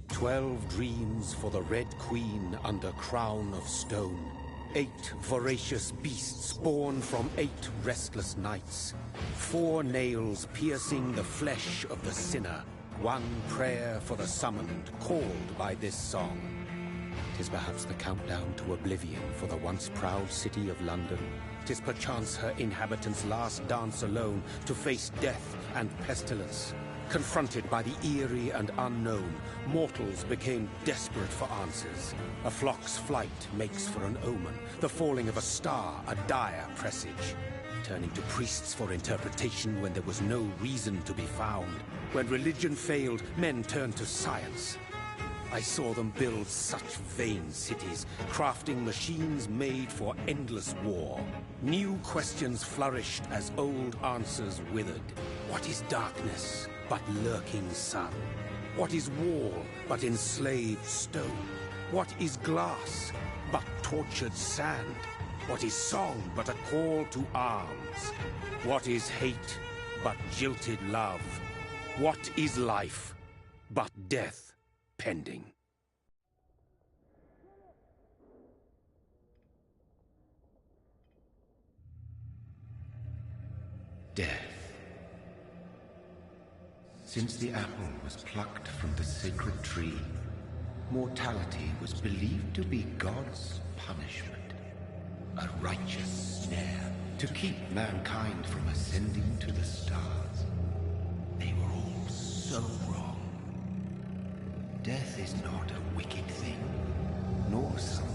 12 dreams for the Red Queen under crown of stone. 8 voracious beasts born from 8 restless nights. 4 nails piercing the flesh of the sinner. 1 prayer for the summoned, called by this song. 'Tis perhaps the countdown to oblivion for the once proud city of London. 'Tis perchance her inhabitants' last dance alone to face death and pestilence. Confronted by the eerie and unknown, mortals became desperate for answers. A flock's flight makes for an omen, the falling of a star a dire presage. Turning to priests for interpretation when there was no reason to be found. When religion failed, men turned to science. I saw them build such vain cities, crafting machines made for endless war. New questions flourished as old answers withered. What is darkness but lurking sun? What is wall but enslaved stone? What is glass but tortured sand? What is song but a call to arms? What is hate but jilted love? What is life but death pending? Death. Since the apple was plucked from the sacred tree, mortality was believed to be God's punishment. A righteous snare to keep mankind from ascending to the stars. They were all so wrong. Death is not a wicked thing, nor some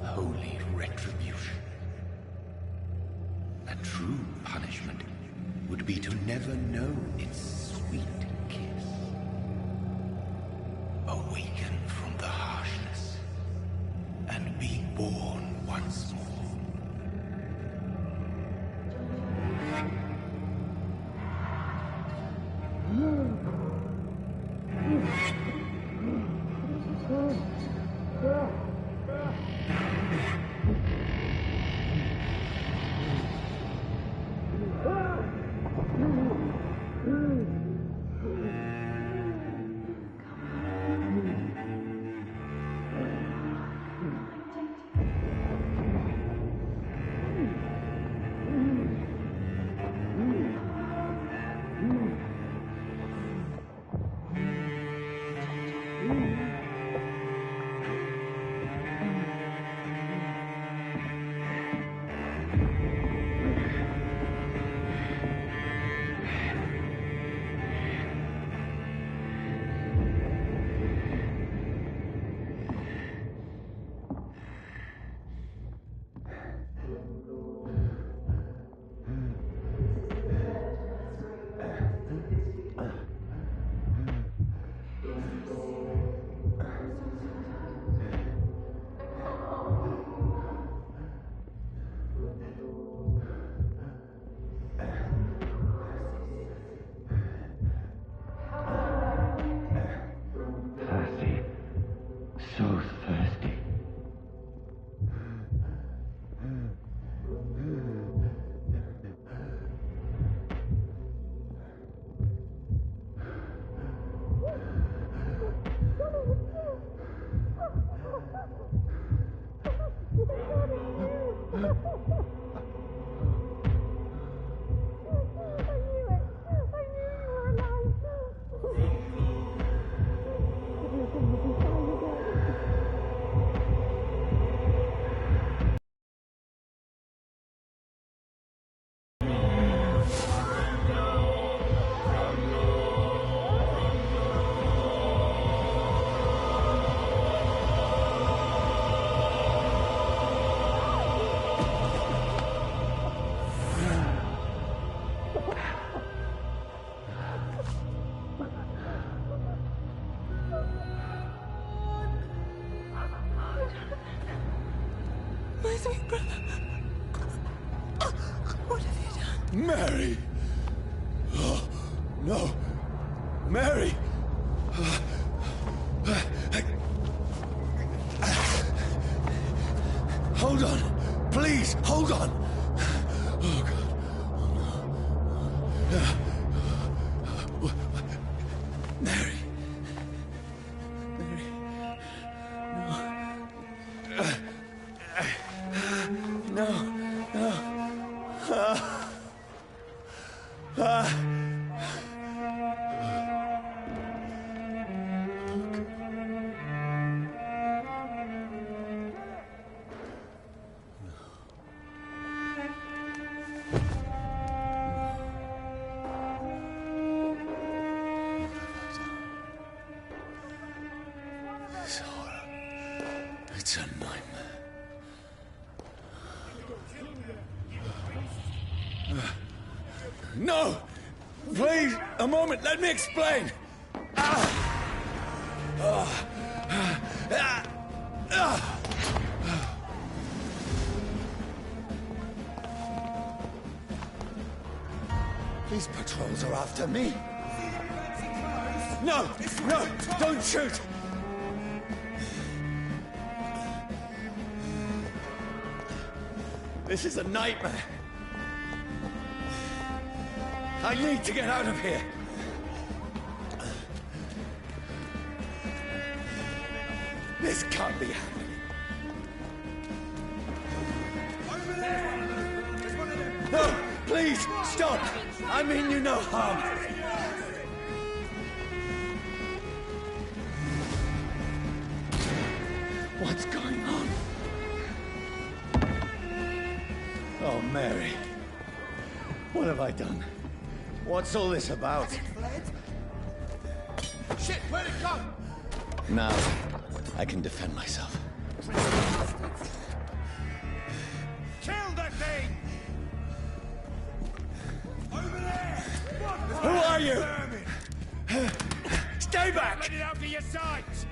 holy retribution. A true punishment would be to never know its sweet kiss. Awaken from the harshness and be born once more. My sweet brother. What have you done? Mary! Oh, no! Mary! Hold on! Please, hold on! Oh, God. Oh, no. Mary. Mary. It's a nightmare. No! Please, a moment, let me explain! These patrols are after me. No! No! Don't shoot! This is a nightmare. I need to get out of here. This can't be happening. No! Please, stop! I mean you no harm. What's going on? Oh, Mary. What have I done? What's all this about? Shit, where'd it go? Now, I can defend myself. Kill that thing! Over there! Who are you? Stay back! Let it out to your sides!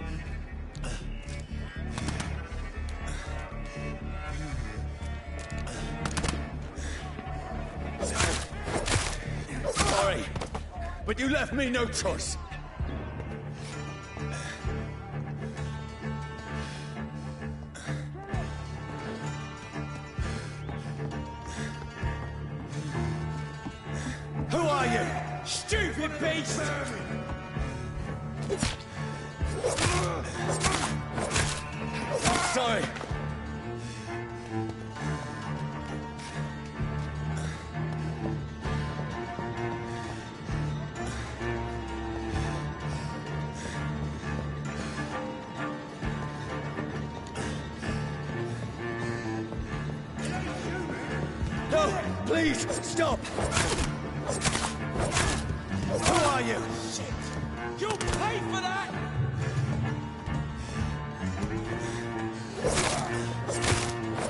Sorry, but you left me no choice. Who are you? Stupid beast! Sorry. No, please, stop! Who are you? Shit! You'll pay for that!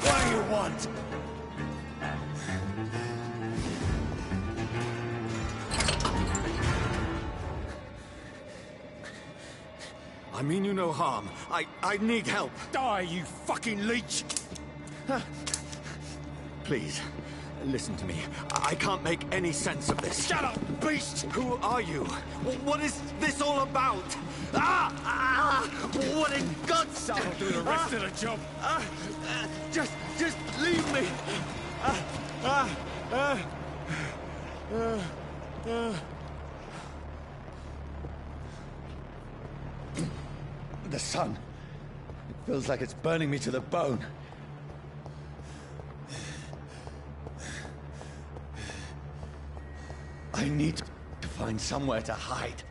What do you want? I mean you no harm. I need help. Die, you fucking leech! Please, listen to me. I can't make any sense of this. Shut up, beast! Who are you? What is this all about? What in God's name? I'll do the rest of the job. Just leave me. The sun. It feels like it's burning me to the bone. I need to find somewhere to hide.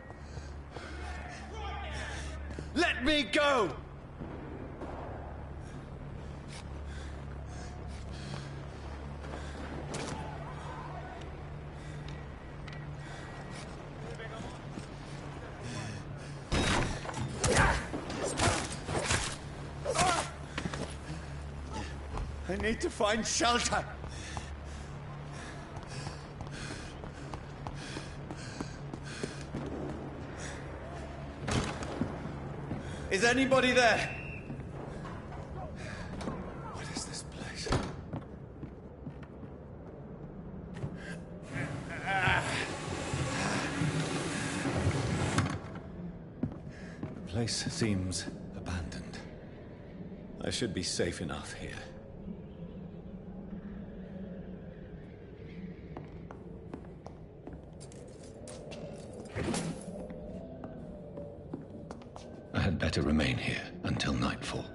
Let me go! I need to find shelter. Is anybody there? What is this place? The place seems abandoned. I should be safe enough here. I had better remain here until nightfall.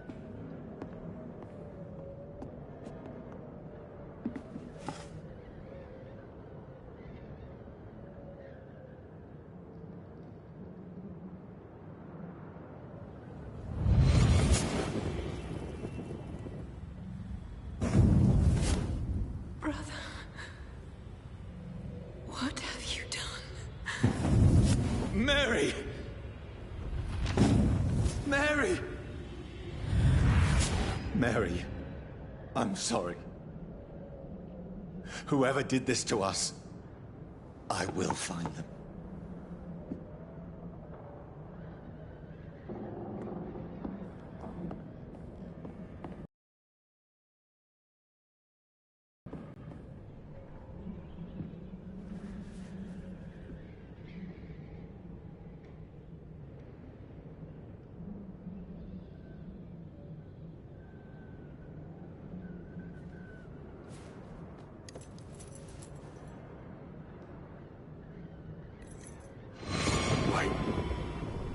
Brother, what have you done? Mary! Mary! Mary, I'm sorry. Whoever did this to us, I will find them.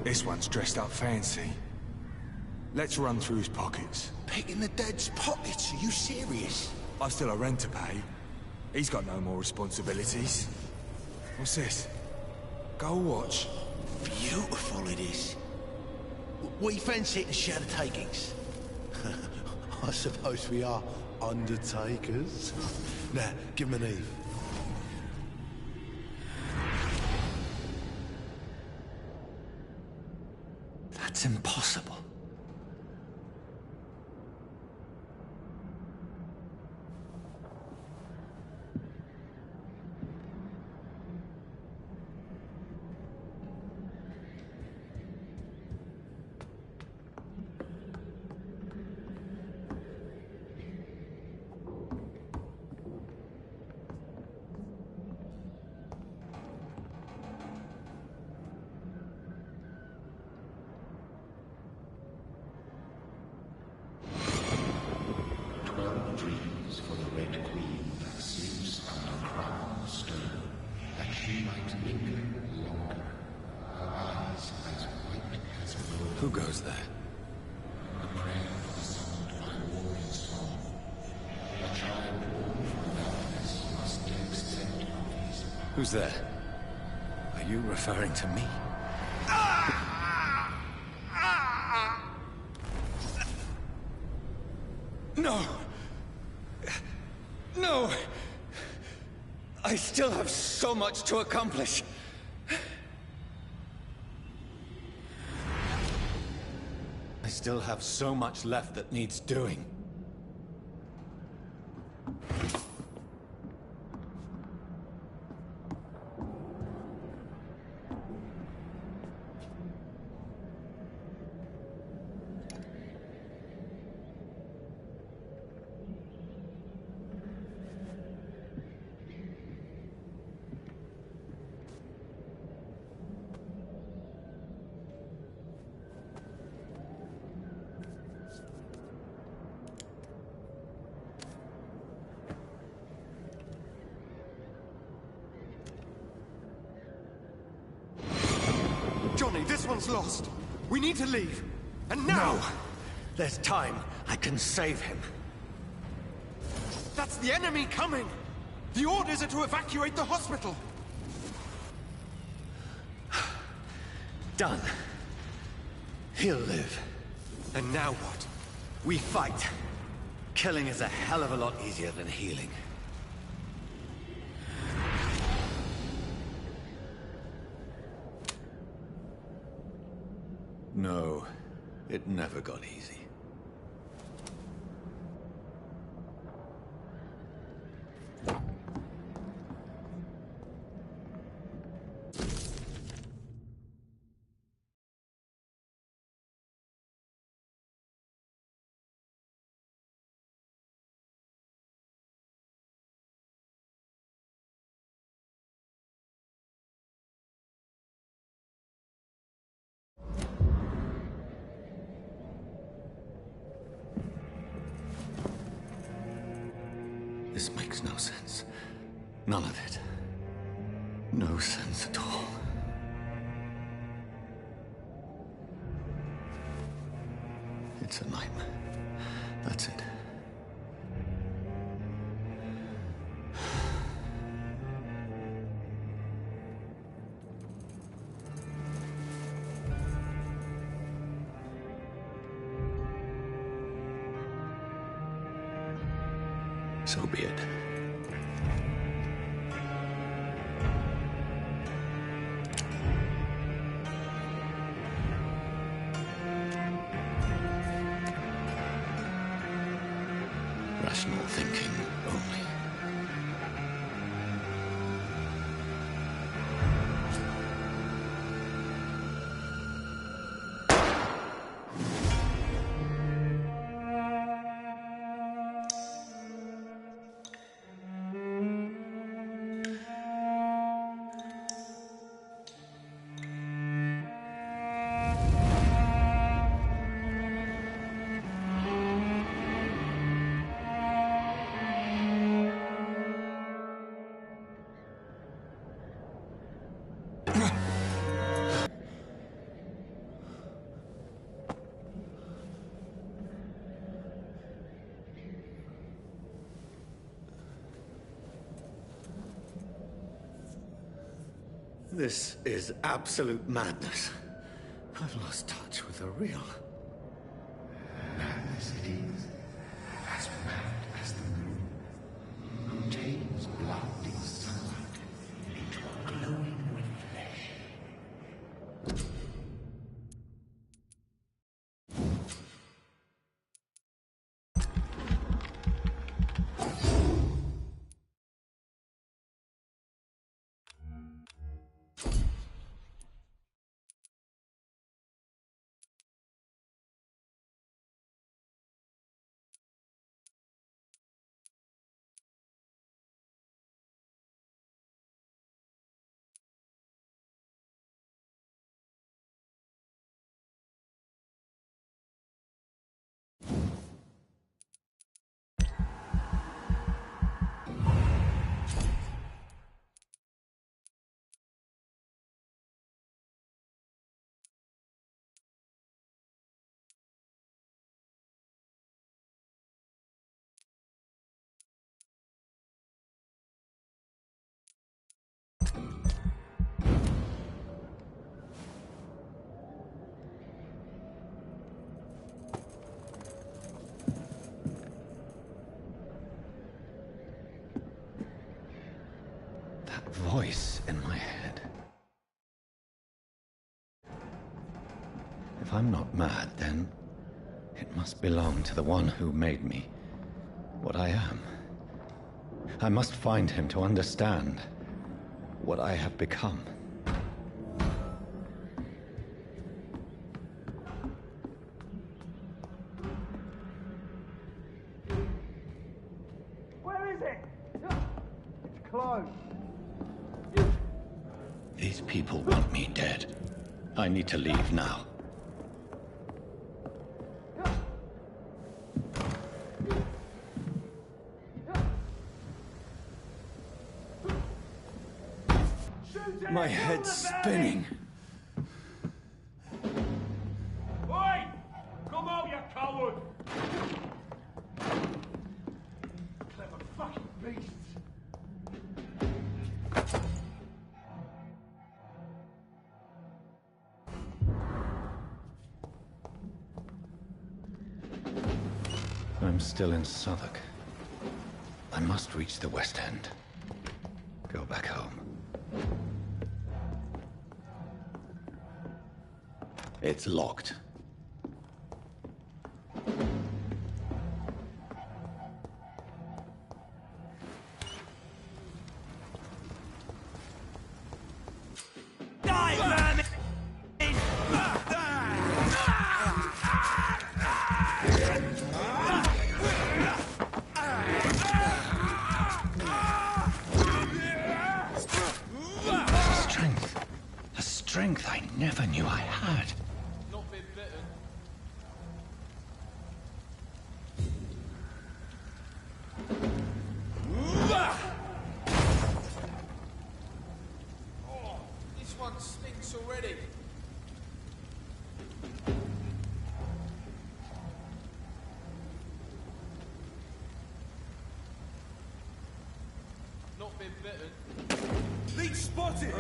This one's dressed up fancy. Let's run through his pockets. Picking the dead's pockets? Are you serious? I've still a rent to pay. He's got no more responsibilities. What's this? Gold watch. Beautiful it is. We fancy it and share the takings. I suppose we are undertakers. Now, give him an Eve. That's impossible. Dreams for the Red Queen that sleeps under a crown of stone, that she might linger longer, her eyes as white as gold. Who goes there? A prayer summoned by warring song. A child born from darkness must accept of his. Who's there? Are you referring to me? No! No! I still have so much to accomplish. I still have so much left that needs doing. Johnny, this one's lost. We need to leave. And now! No! There's time. I can save him. That's the enemy coming! The orders are to evacuate the hospital! Done. He'll live. And now what? We fight. Killing is a hell of a lot easier than healing. No, it never got easy. This makes no sense. None of it. No sense at all. It's a nightmare. That's it. So be it. rational thinking only. This is absolute madness. I've lost touch with the real. Madness it is, as mad as the moon, who takes blinding sunlight into a glowing with flesh. That voice in my head. If I'm not mad, then it must belong to the one who made me what I am. I must find him to understand what I have become. Where is it? It's closed. These people want me dead. I need to leave now. My head's spinning. Oi! Come out, you coward! Clever fucking beasts! I'm still in Southwark. I must reach the West End. Go back home. It's locked. A strength I never knew I had. Not been bitten. Oh, this one stinks already. Not been bitten. Leech spotted!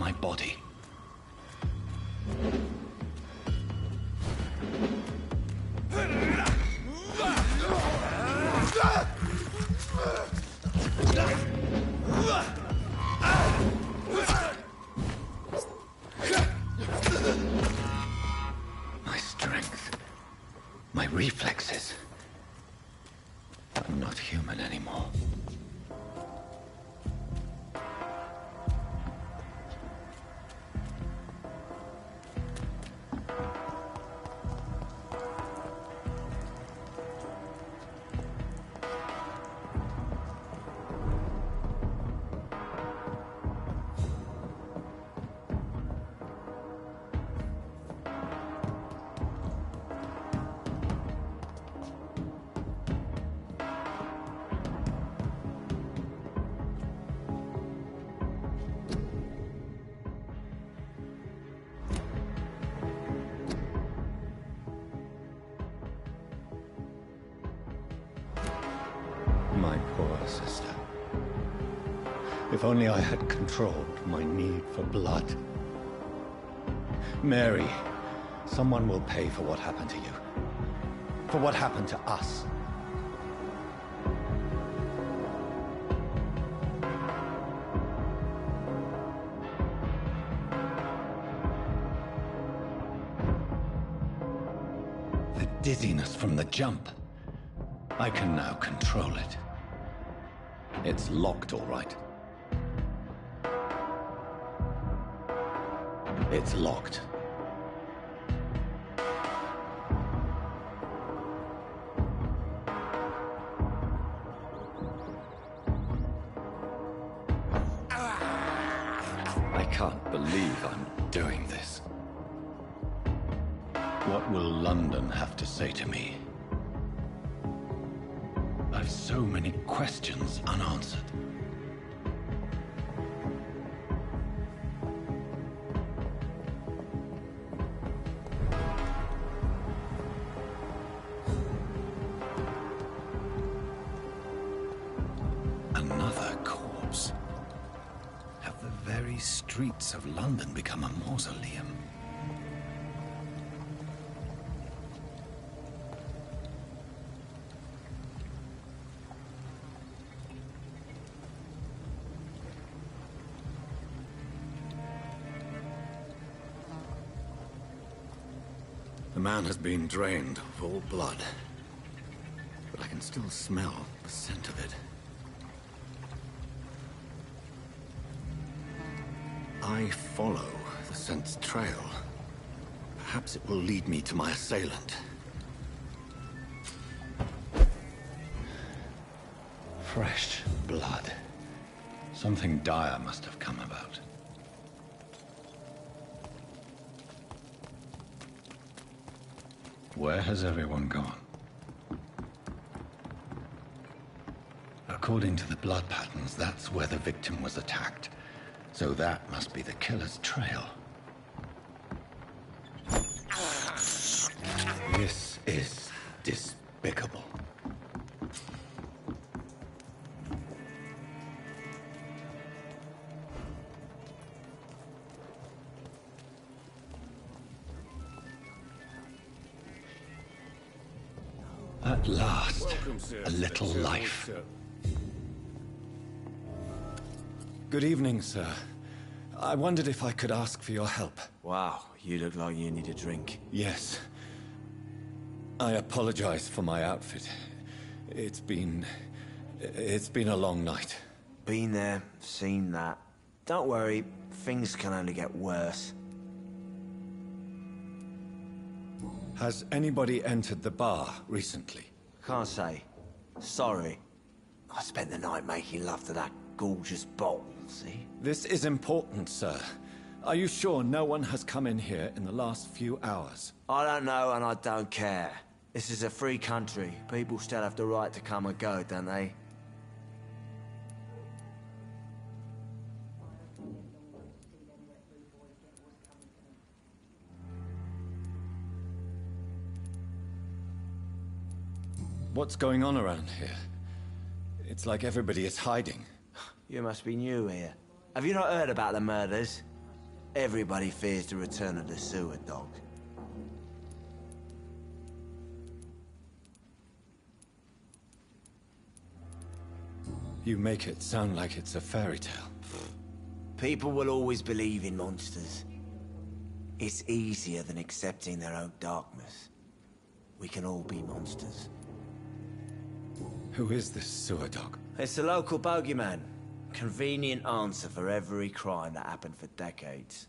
my body. My strength, my reflexes. I'm not human anymore. My poor sister. If only I had controlled my need for blood. Mary, someone will pay for what happened to you. For what happened to us. The dizziness from the jump. I can now control it. It's locked, all right. It's locked. I can't believe I'm doing this. What will London have to say to me? I've so many questions unanswered. Another corpse. Have the very streets of London become a mausoleum? The man has been drained of all blood, but I can still smell the scent of it. I follow the scent's trail. Perhaps it will lead me to my assailant. Fresh blood. Something dire must have come about. Where has everyone gone? According to the blood patterns, that's where the victim was attacked. So that must be the killer's trail. This is despicable. At last, a little life. Good evening, sir. I wondered if I could ask for your help. Wow, you look like you need a drink. Yes. I apologize for my outfit. It's been a long night. Been there, seen that. Don't worry, things can only get worse. Has anybody entered the bar recently? Can't say. Sorry. I spent the night making love to that gorgeous bottle, see? This is important, sir. Are you sure no one has come in here in the last few hours? I don't know and I don't care. This is a free country. People still have the right to come and go, don't they? What's going on around here? It's like everybody is hiding. You must be new here. Have you not heard about the murders? Everybody fears the return of the sewer dog. You make it sound like it's a fairy tale. People will always believe in monsters. It's easier than accepting their own darkness. We can all be monsters. Who is this sewer dog? It's a local bogeyman. Convenient answer for every crime that happened for decades.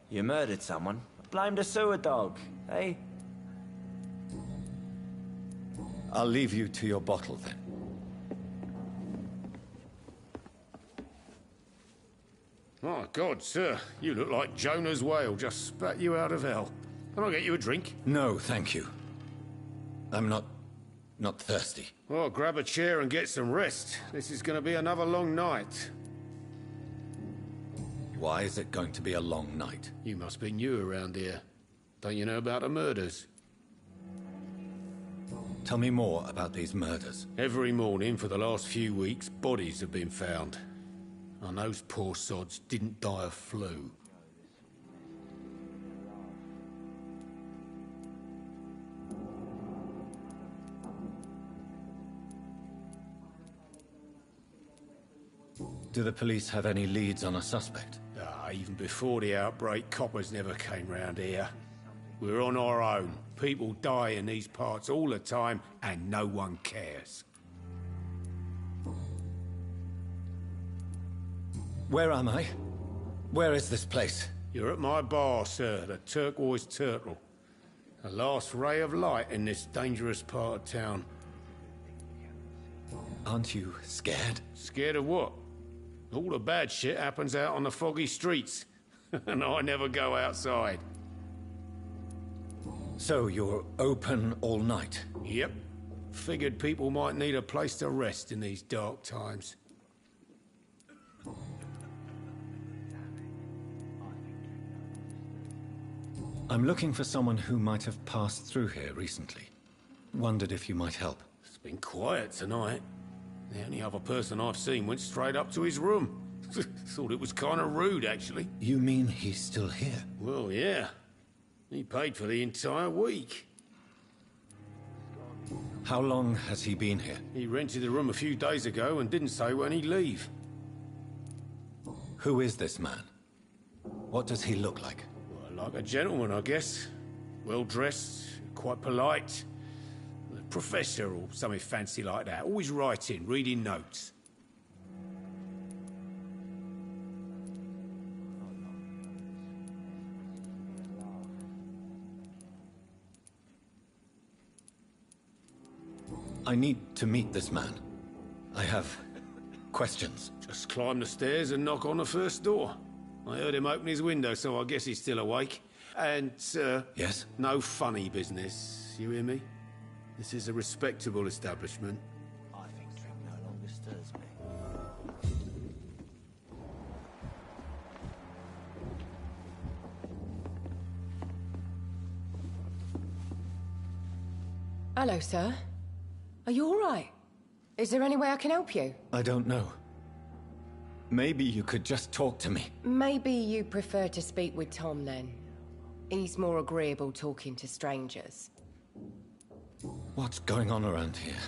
You murdered someone, blame the sewer dog, eh? I'll leave you to your bottle then. My God, sir, you look like Jonah's whale just spat you out of hell. Can I get you a drink? No, thank you. I'm not thirsty. Well, grab a chair and get some rest. This is going to be another long night. Why is it going to be a long night? You must be new around here. Don't you know about the murders? Tell me more about these murders. Every morning for the last few weeks, bodies have been found. And those poor sods didn't die of flu. Do the police have any leads on a suspect? Even before the outbreak, coppers never came round here. We're on our own. People die in these parts all the time, and no one cares. Where am I? Where is this place? You're at my bar, sir, the Turquoise Turtle. The last ray of light in this dangerous part of town. Aren't you scared? Scared of what? All the bad shit happens out on the foggy streets. And I never go outside. So you're open all night? Yep. Figured people might need a place to rest in these dark times. I'm looking for someone who might have passed through here recently. Wondered if you might help. It's been quiet tonight. The only other person I've seen went straight up to his room. Thought it was kind of rude, actually. You mean he's still here? Well, yeah. He paid for the entire week. How long has he been here? He rented the room a few days ago and didn't say when he'd leave. Who is this man? What does he look like? Well, like a gentleman, I guess. Well-dressed, quite polite. A professor or something fancy like that. Always writing, reading notes. I need to meet this man. I have questions. Just climb the stairs and knock on the first door. I heard him open his window, so I guess he's still awake. And, sir... Yes? No funny business, you hear me? This is a respectable establishment. I think drink no longer stirs me. Hello, sir. Are you all right? Is there any way I can help you? I don't know. Maybe you could just talk to me. Maybe you prefer to speak with Tom, then. He's more agreeable talking to strangers. What's going on around here?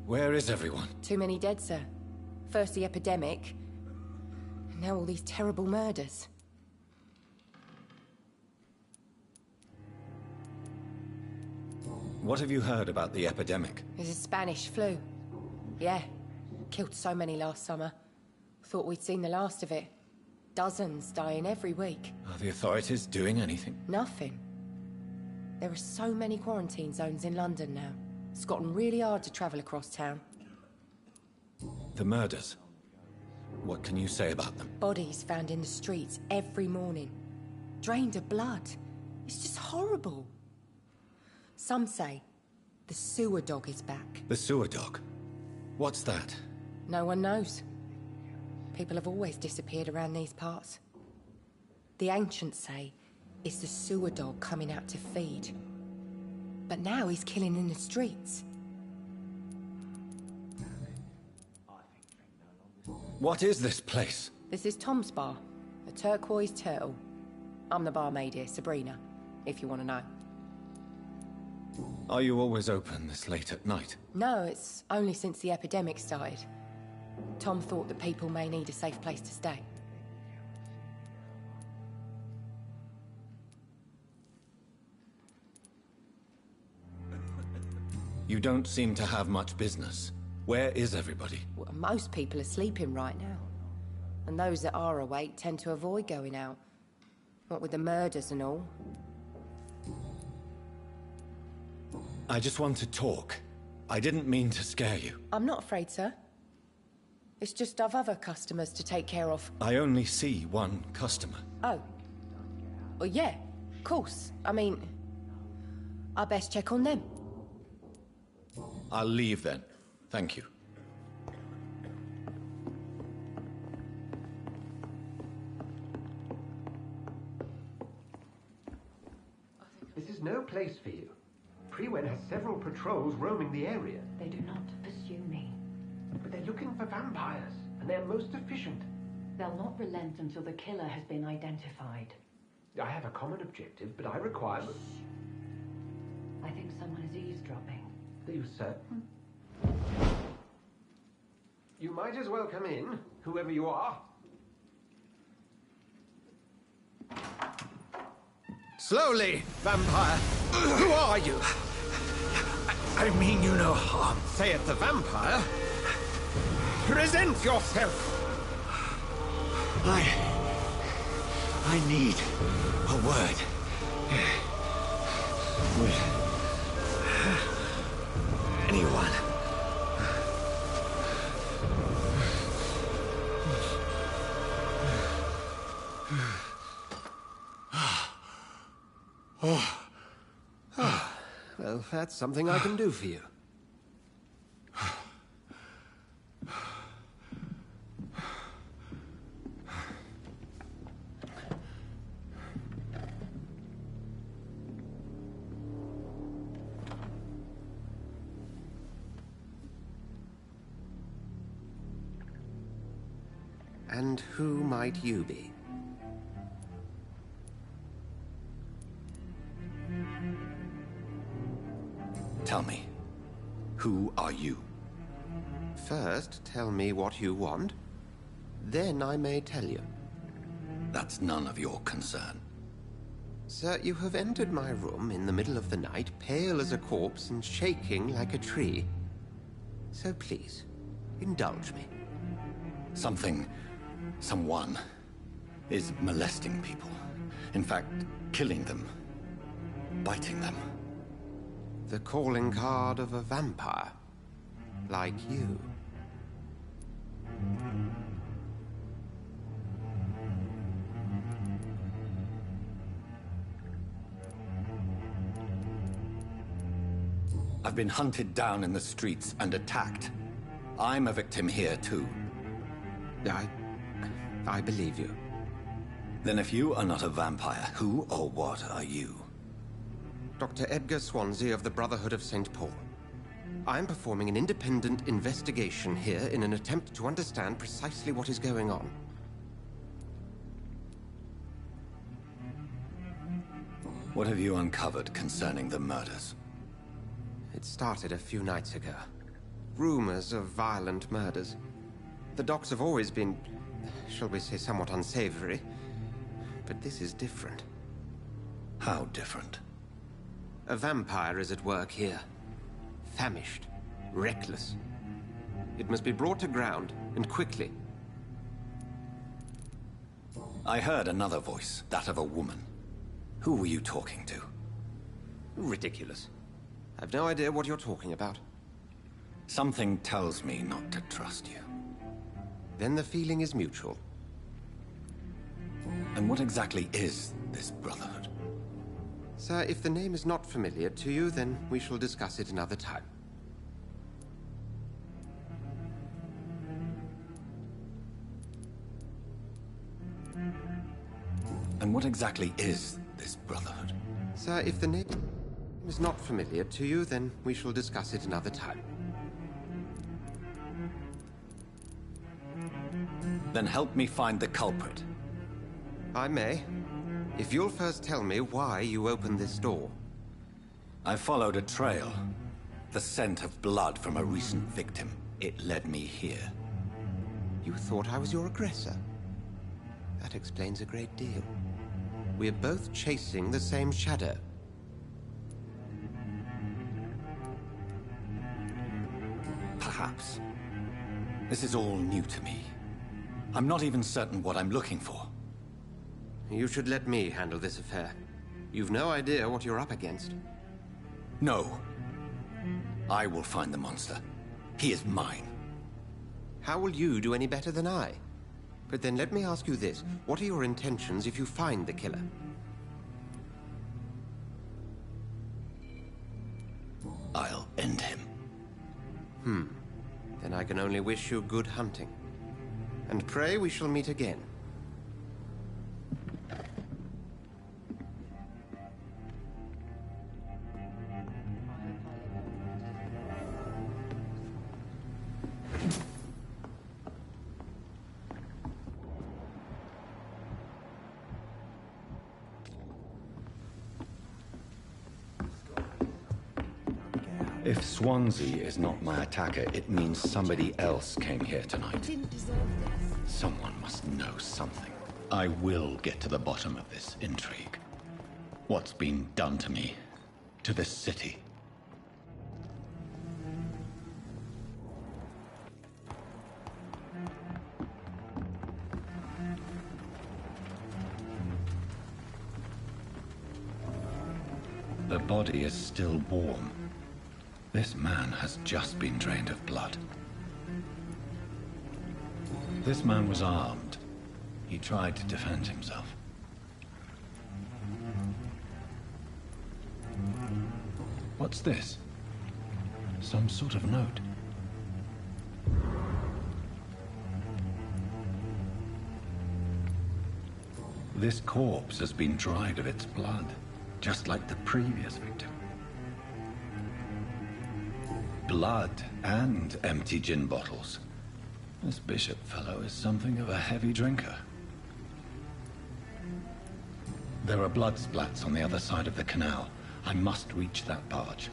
Where is everyone? Too many dead, sir. First the epidemic, and now all these terrible murders. What have you heard about the epidemic? There's a Spanish flu. Yeah. Killed so many last summer. Thought we'd seen the last of it. Dozens dying every week. Are the authorities doing anything? Nothing. There are so many quarantine zones in London now. It's gotten really hard to travel across town. The murders. What can you say about them? Bodies found in the streets every morning. Drained of blood. It's just horrible. Some say the sewer dog is back. The sewer dog? What's that? No one knows. People have always disappeared around these parts. The ancients say it's the sewer dog coming out to feed. But now he's killing in the streets. What is this place? This is Tom's bar, the Turquoise Turtle. I'm the barmaid here, Sabrina, if you want to know. Are you always open this late at night? No, it's only since the epidemic started. Tom thought that people may need a safe place to stay. You don't seem to have much business. Where is everybody? Well, most people are sleeping right now. And those that are awake tend to avoid going out. What with the murders and all. I just want to talk. I didn't mean to scare you. I'm not afraid, sir. It's just I've other customers to take care of. I only see one customer. Oh. Well, yeah, of course. I mean, I best check on them. I'll leave then. Thank you. This is no place for you. Prewen has several patrols roaming the area. They do not pursue me. But they're looking for vampires, and they're most efficient. They'll not relent until the killer has been identified. I have a common objective, but I require... I think someone is eavesdropping. Are you certain? You might as well come in, whoever you are. Slowly, vampire. Who are you? I mean you no harm. Saith the vampire. Present yourself. I need a word. With anyone. Well, that's something I can do for you. And who might you be? Tell me, who are you? First, tell me what you want. Then I may tell you. That's none of your concern. Sir, you have entered my room in the middle of the night, pale as a corpse and shaking like a tree. So please, indulge me. Someone is molesting people. In fact, killing them. Biting them. The calling card of a vampire. Like you. I've been hunted down in the streets and attacked. I'm a victim here, too. I believe you. Then if you are not a vampire, who or what are you? Dr. Edgar Swansea of the Brotherhood of St. Paul. I'm performing an independent investigation here in an attempt to understand precisely what is going on. What have you uncovered concerning the murders? It started a few nights ago. Rumors of violent murders. The docs have always been, shall we say, somewhat unsavory. But this is different. How different? A vampire is at work here. Famished. Reckless. It must be brought to ground, and quickly. I heard another voice, that of a woman. Who were you talking to? Ridiculous. I've no idea what you're talking about. Something tells me not to trust you. Then the feeling is mutual. And what exactly is this Brotherhood? Sir, if the name is not familiar to you, then we shall discuss it another time. And what exactly is this Brotherhood? Sir, if the name is not familiar to you, then we shall discuss it another time. Then help me find the culprit. I may. If you'll first tell me why you opened this door. I followed a trail. The scent of blood from a recent victim. It led me here. You thought I was your aggressor? That explains a great deal. We're both chasing the same shadow. Perhaps. This is all new to me. I'm not even certain what I'm looking for. You should let me handle this affair. You've no idea what you're up against. No. I will find the monster. He is mine. How will you do any better than I? But then let me ask you this. What are your intentions if you find the killer? I'll end him. Then I can only wish you good hunting. And pray we shall meet again. If Swansea is not my attacker, it means somebody else came here tonight. Someone must know something. I will get to the bottom of this intrigue. What's been done to me, to this city. The body is still warm. This man has just been drained of blood. This man was armed. He tried to defend himself. What's this? Some sort of note. This corpse has been dried of its blood, just like the previous victim. Blood and empty gin bottles. This bishop fellow is something of a heavy drinker. There are blood splats on the other side of the canal. I must reach that barge.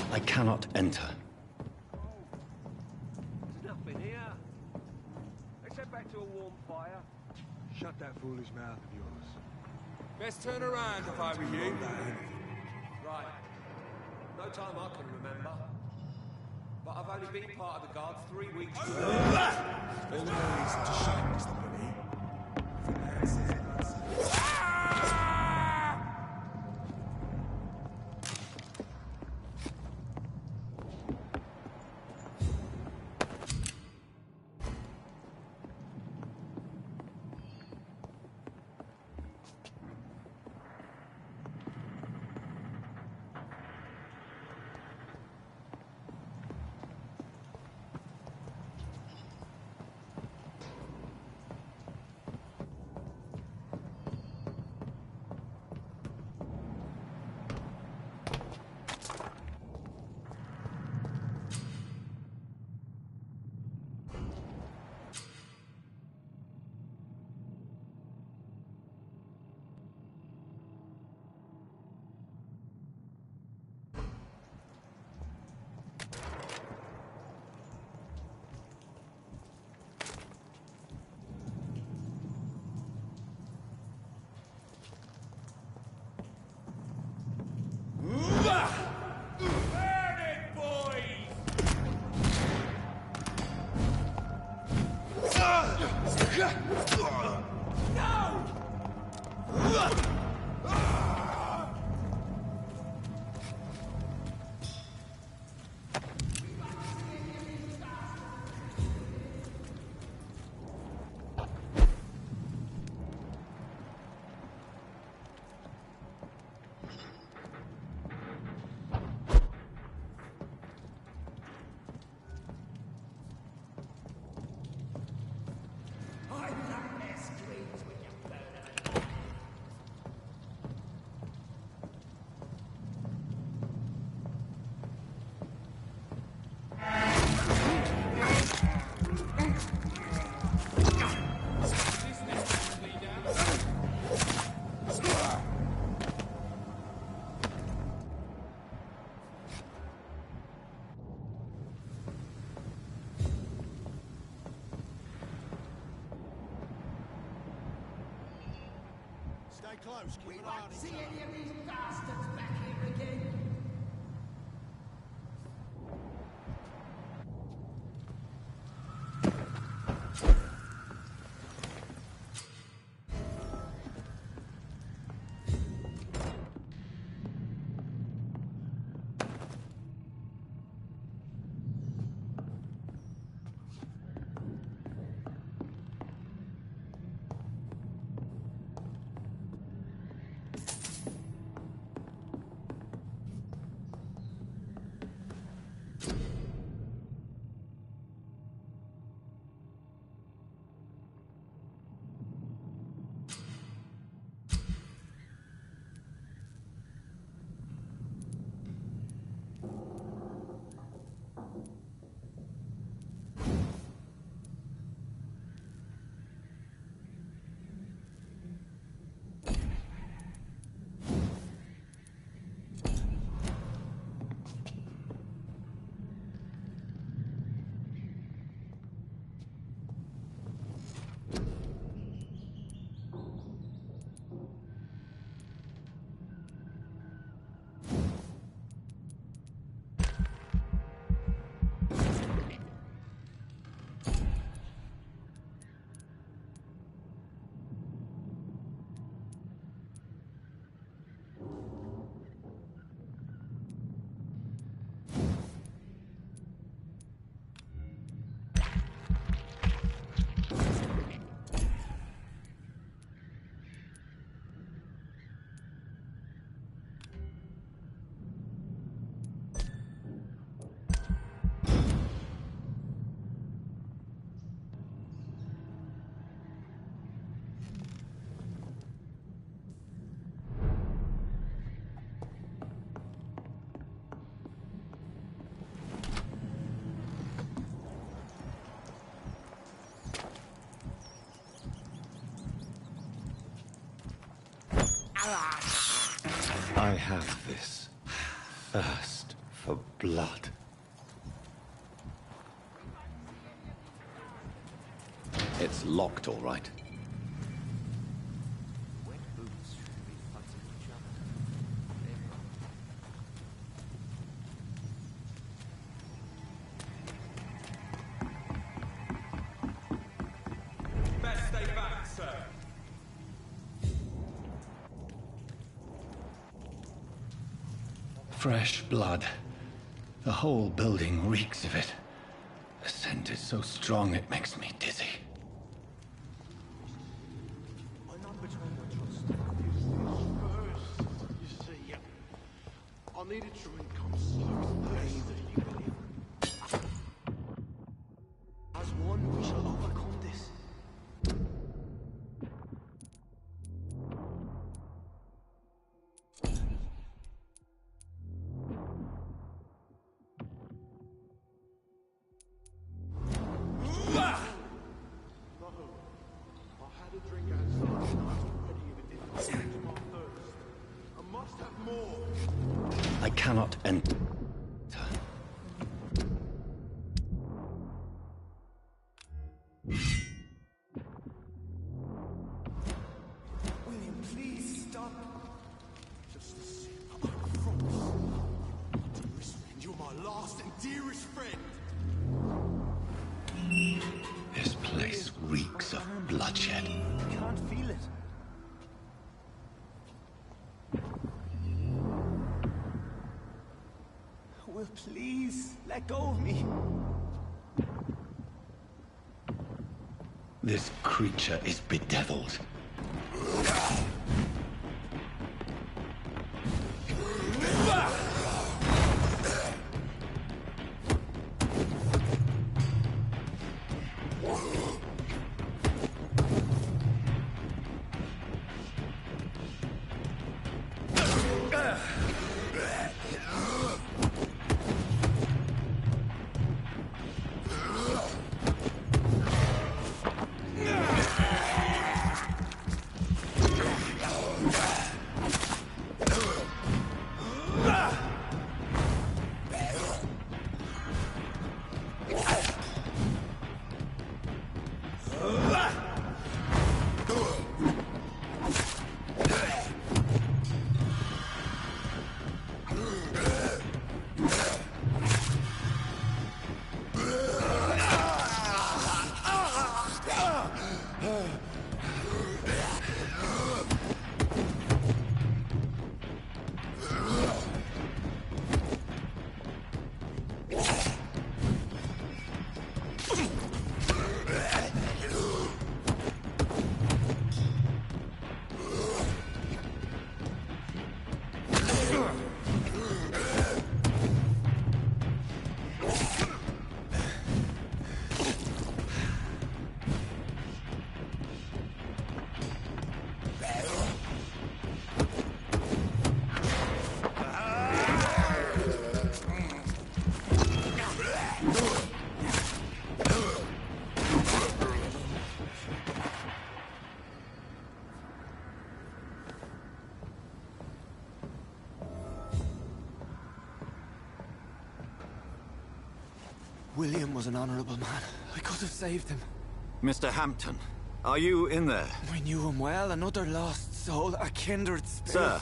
I cannot enter. There's nothing here. Let's head back to a warm fire. Shut that foolish mouth of yours. Best turn around if I were you. Right. No time I can remember. But I've only been part of the guard 3 weeks. All the more reason to shut Mr. Billy. Stay close. Keep an eye on each See other. any of these bastards back here again? I have this thirst for blood. It's locked, all right. Best stay back, sir. Fresh blood. The whole building reeks of it. The scent is so strong it makes me dizzy. I'm not betraying my trust. Is this first? You see, I needed to become so thirsty. As one, we shall overcome this. I cannot enter. William, please stop. Just a sip. I promise. Dearest friend, you're my last and dearest friend. This place reeks of bloodshed. I can't feel it. Will, please let go of me. This creature is bedeviled. William was an honorable man. I could have saved him. Mr. Hampton, are you in there? I knew him well, another lost soul, a kindred spirit. Sir,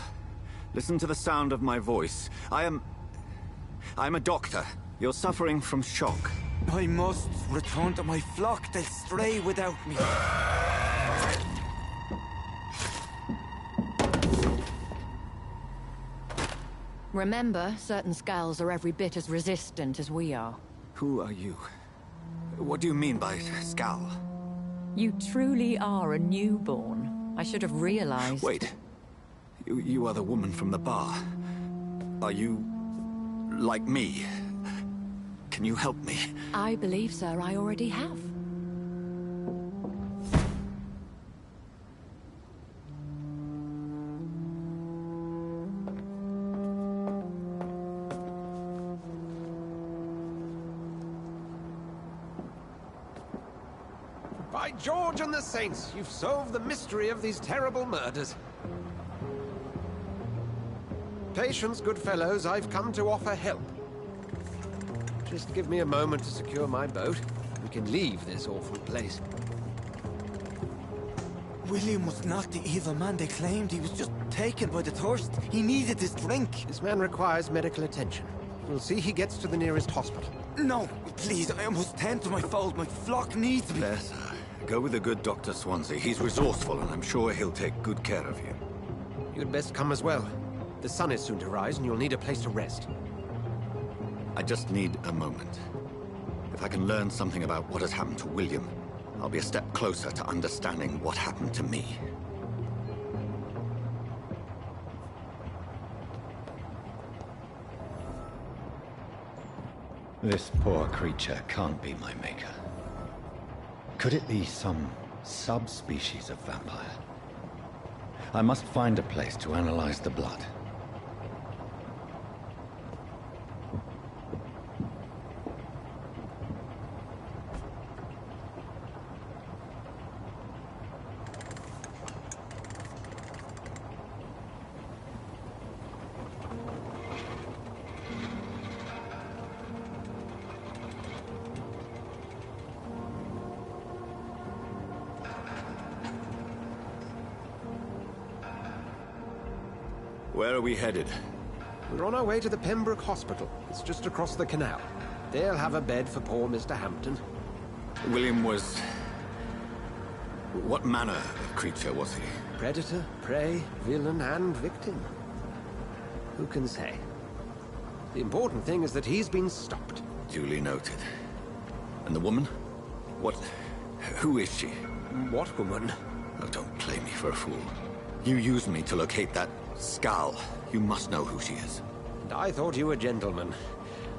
listen to the sound of my voice. I'm a doctor. You're suffering from shock. I must return to my flock. They'll stray without me. Remember, certain skulls are every bit as resistant as we are. Who are you? What do you mean by skull? You truly are a newborn. I should have realized. Wait. You are the woman from the bar. Are you... like me? Can you help me? I believe, sir, I already have. By George and the Saints, you've solved the mystery of these terrible murders. Patience, good fellows, I've come to offer help. Just give me a moment to secure my boat. We can leave this awful place. William was not the evil man they claimed. He was just taken by the thirst. He needed this drink. This man requires medical attention. We'll see he gets to the nearest hospital. No, please, I must tend to my fold. My flock needs me. There, sir. Go with the good Dr. Swansea. He's resourceful, and I'm sure he'll take good care of you. You'd best come as well. The sun is soon to rise, and you'll need a place to rest. I just need a moment. If I can learn something about what has happened to William, I'll be a step closer to understanding what happened to me. This poor creature can't be my maker. Could it be some subspecies of vampire? I must find a place to analyze the blood. Where are we headed? We're on our way to the Pembroke Hospital. It's just across the canal. They'll have a bed for poor Mr. Hampton. William was... what manner of creature was he? Predator, prey, villain, and victim. Who can say? The important thing is that he's been stopped. Duly noted. And the woman? What... who is she? What woman? Oh, don't play me for a fool. You used me to locate that skull. You must know who she is. And I thought you a gentleman.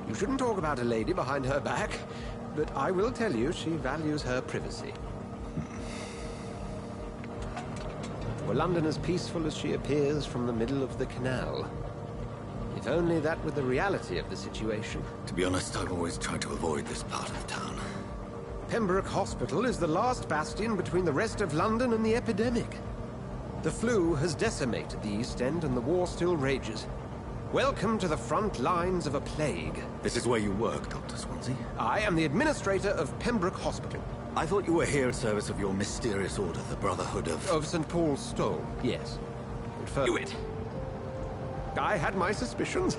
You shouldn't talk about a lady behind her back, but I will tell you she values her privacy. Were London as peaceful as she appears from the middle of the canal? If only that were the reality of the situation. To be honest, I've always tried to avoid this part of town. Pembroke Hospital is the last bastion between the rest of London and the epidemic. The flu has decimated the East End and the war still rages. Welcome to the front lines of a plague. This is where you work, Dr. Swansea? I am the administrator of Pembroke Hospital. I thought you were here in service of your mysterious order, the Brotherhood of... Of St. Paul's Stole, yes. Do it. I had my suspicions.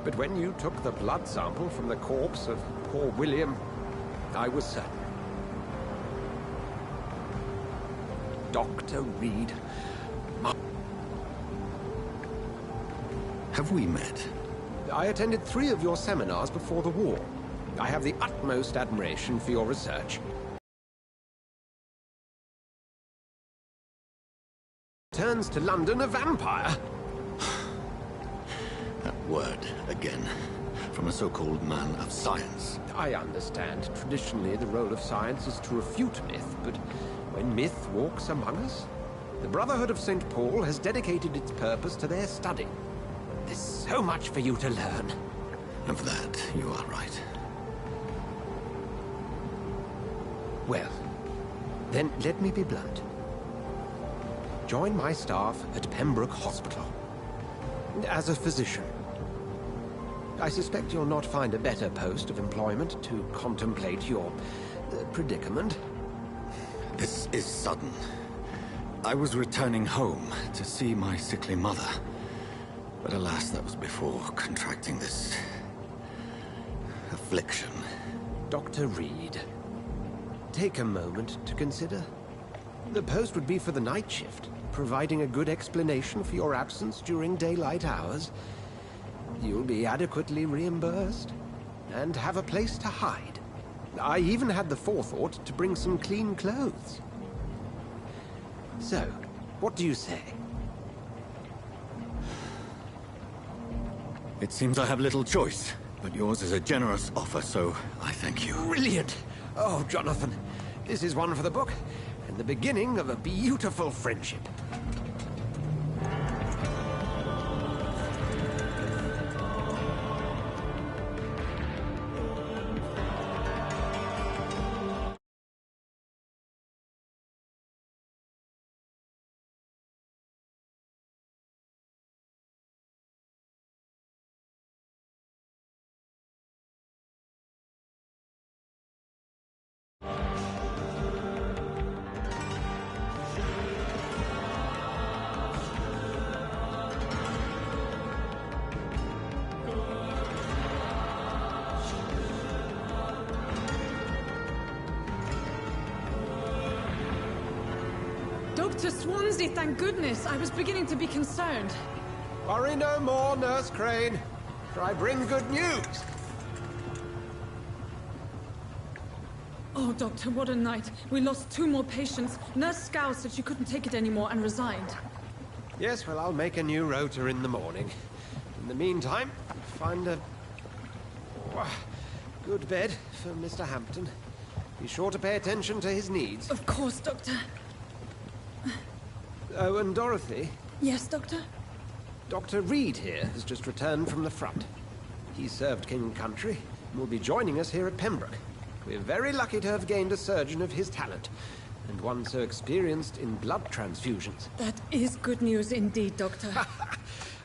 But when you took the blood sample from the corpse of poor William, I was certain. Dr. Reed. Have we met? I attended 3 of your seminars before the war. I have the utmost admiration for your research. Turns to London a vampire. That word, again. From a so-called man of science. I understand. Traditionally, the role of science is to refute myth, but when myth walks among us, the Brotherhood of St. Paul has dedicated its purpose to their study. There's so much for you to learn. And for that, you are right. Well, then let me be blunt. Join my staff at Pembroke Hospital. As a physician. I suspect you'll not find a better post of employment to contemplate your predicament. This is sudden. I was returning home to see my sickly mother. But alas, that was before contracting this affliction. Dr. Reed, take a moment to consider. The post would be for the night shift, providing a good explanation for your absence during daylight hours. You'll be adequately reimbursed, and have a place to hide. I even had the forethought to bring some clean clothes. So, what do you say? It seems I have little choice, but yours is a generous offer, so I thank you. Brilliant! Oh, Jonathan, this is one for the book, and the beginning of a beautiful friendship. Dr. Swansea, thank goodness. I was beginning to be concerned. Worry no more, Nurse Crane, for I bring good news. Oh, Doctor, what a night. We lost 2 more patients. Nurse Scow said she couldn't take it anymore and resigned. Yes, well, I'll make a new rota in the morning. In the meantime, find a good bed for Mr. Hampton. Be sure to pay attention to his needs. Of course, Doctor. Oh, and Dorothy? Yes, Doctor? Dr. Reed here has just returned from the front. He served King and Country and will be joining us here at Pembroke. We're very lucky to have gained a surgeon of his talent, and one so experienced in blood transfusions. That is good news indeed, Doctor.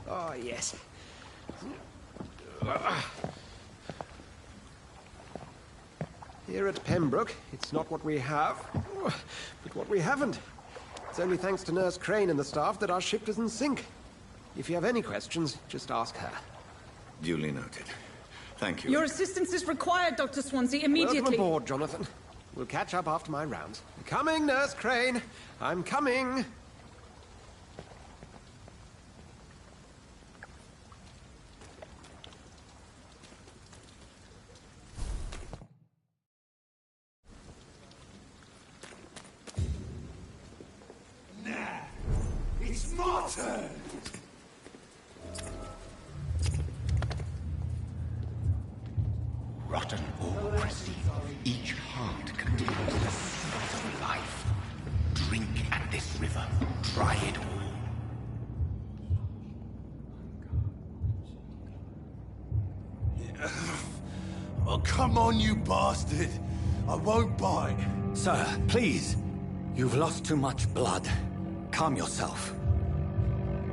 Oh, yes. Here at Pembroke, it's not what we have, but what we haven't. It's only thanks to Nurse Crane and the staff that our ship doesn't sink. If you have any questions, just ask her. Duly noted. Thank you. Your assistance is required, Dr. Swansea, immediately. Welcome aboard, Jonathan. We'll catch up after my rounds. Coming, Nurse Crane. I'm coming. It's my turn! Rotten or pristine, each heart contains the salt of life. Drink at this river, try it all. Oh, come on, you bastard! I won't bite. Sir, please. You've lost too much blood. Calm yourself.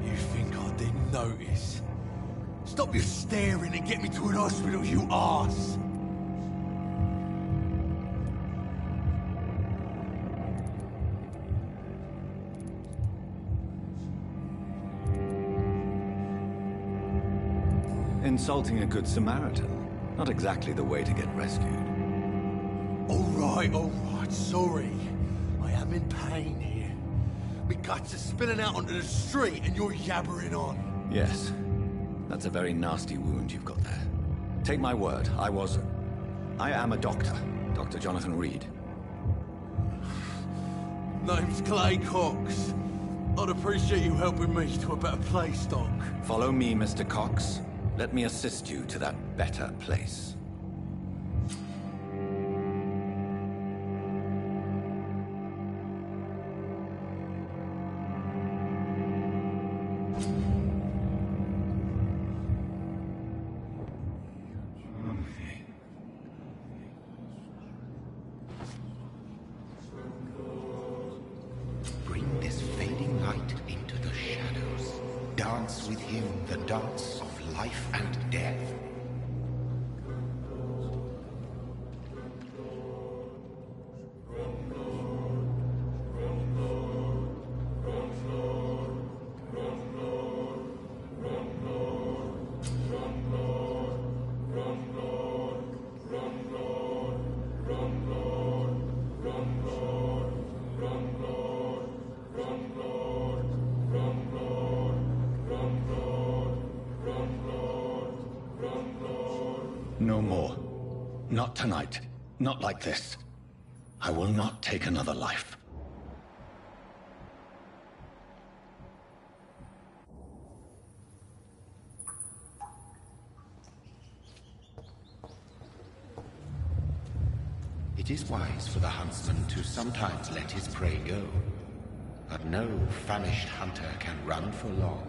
You think I didn't notice? Stop your staring and get me to an hospital, you arse! Insulting a good Samaritan. Not exactly the way to get rescued. All right, sorry. I am in pain here. My guts are spilling out onto the street and you're yabbering on. Yes. That's a very nasty wound you've got there. Take my word, I am a doctor. Dr. Jonathan Reed. Name's Clay Cox. I'd appreciate you helping me to a better place, Doc. Follow me, Mr. Cox. Let me assist you to that better place. Bring this fading light into the shadows. Dance with him the dance of life and death. No more. Not tonight. Not like this. I will not take another life. It is wise for the huntsman to sometimes let his prey go. But no famished hunter can run for long.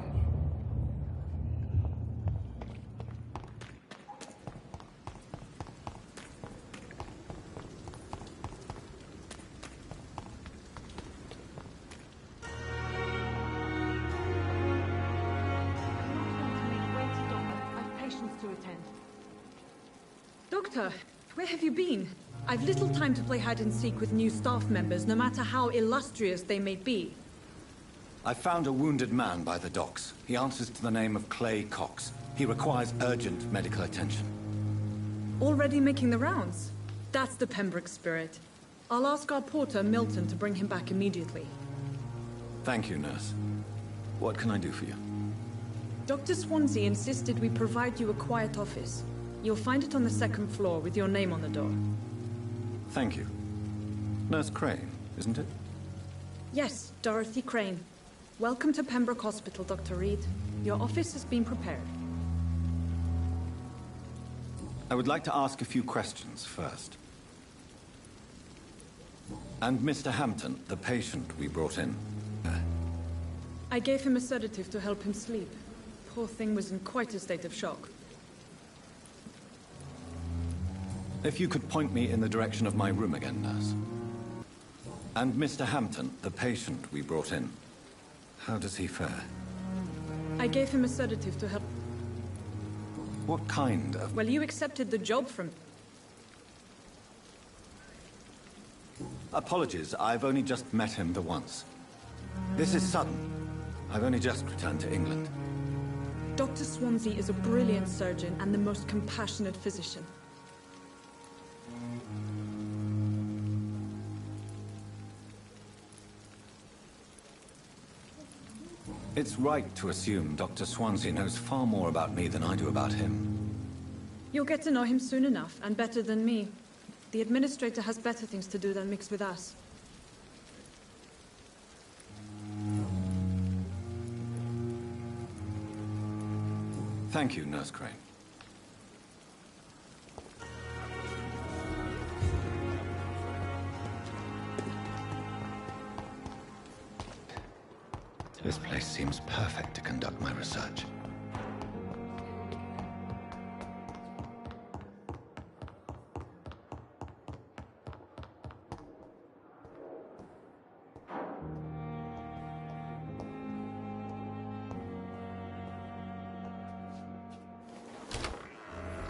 I've patients to attend. Doctor, where have you been? I've little time to play hide-and-seek with new staff members, no matter how illustrious they may be. I found a wounded man by the docks. He answers to the name of Clay Cox. He requires urgent medical attention. Already making the rounds? That's the Pembroke spirit. I'll ask our porter, Milton, to bring him back immediately. Thank you, nurse. What can I do for you? Dr. Swansea insisted we provide you a quiet office. You'll find it on the second floor with your name on the door. Thank you. Nurse Crane, isn't it? Yes, Dorothy Crane. Welcome to Pembroke Hospital, Dr. Reed. Your office has been prepared. I would like to ask a few questions first. And Mr. Hampton, the patient we brought in. I gave him a sedative to help him sleep. Poor thing was in quite a state of shock. If you could point me in the direction of my room again, nurse. And Mr. Hampton, the patient we brought in. How does he fare? I gave him a sedative to help... What kind of... Well, you accepted the job from... Apologies, I've only just met him the once. This is sudden. I've only just returned to England. Dr. Swansea is a brilliant surgeon and the most compassionate physician. It's right to assume Dr. Swansea knows far more about me than I do about him. You'll get to know him soon enough, and better than me. The administrator has better things to do than mix with us. Thank you, Nurse Crane. This place seems perfect to conduct my research.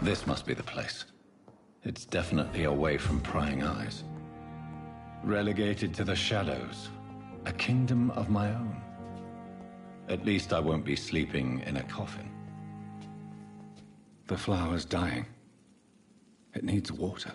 This must be the place. It's definitely away from prying eyes. Relegated to the shadows. A kingdom of my own. At least I won't be sleeping in a coffin. The flower's dying. It needs water.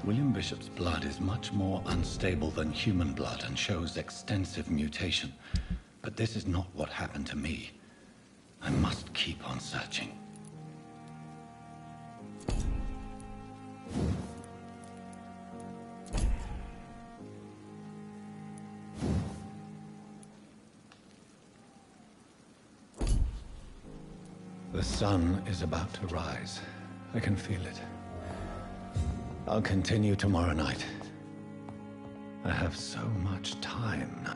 William Bishop's blood is much more unstable than human blood and shows extensive mutation. But this is not what happened to me. I must keep on searching. The sun is about to rise. I can feel it. I'll continue tomorrow night. I have so much time now.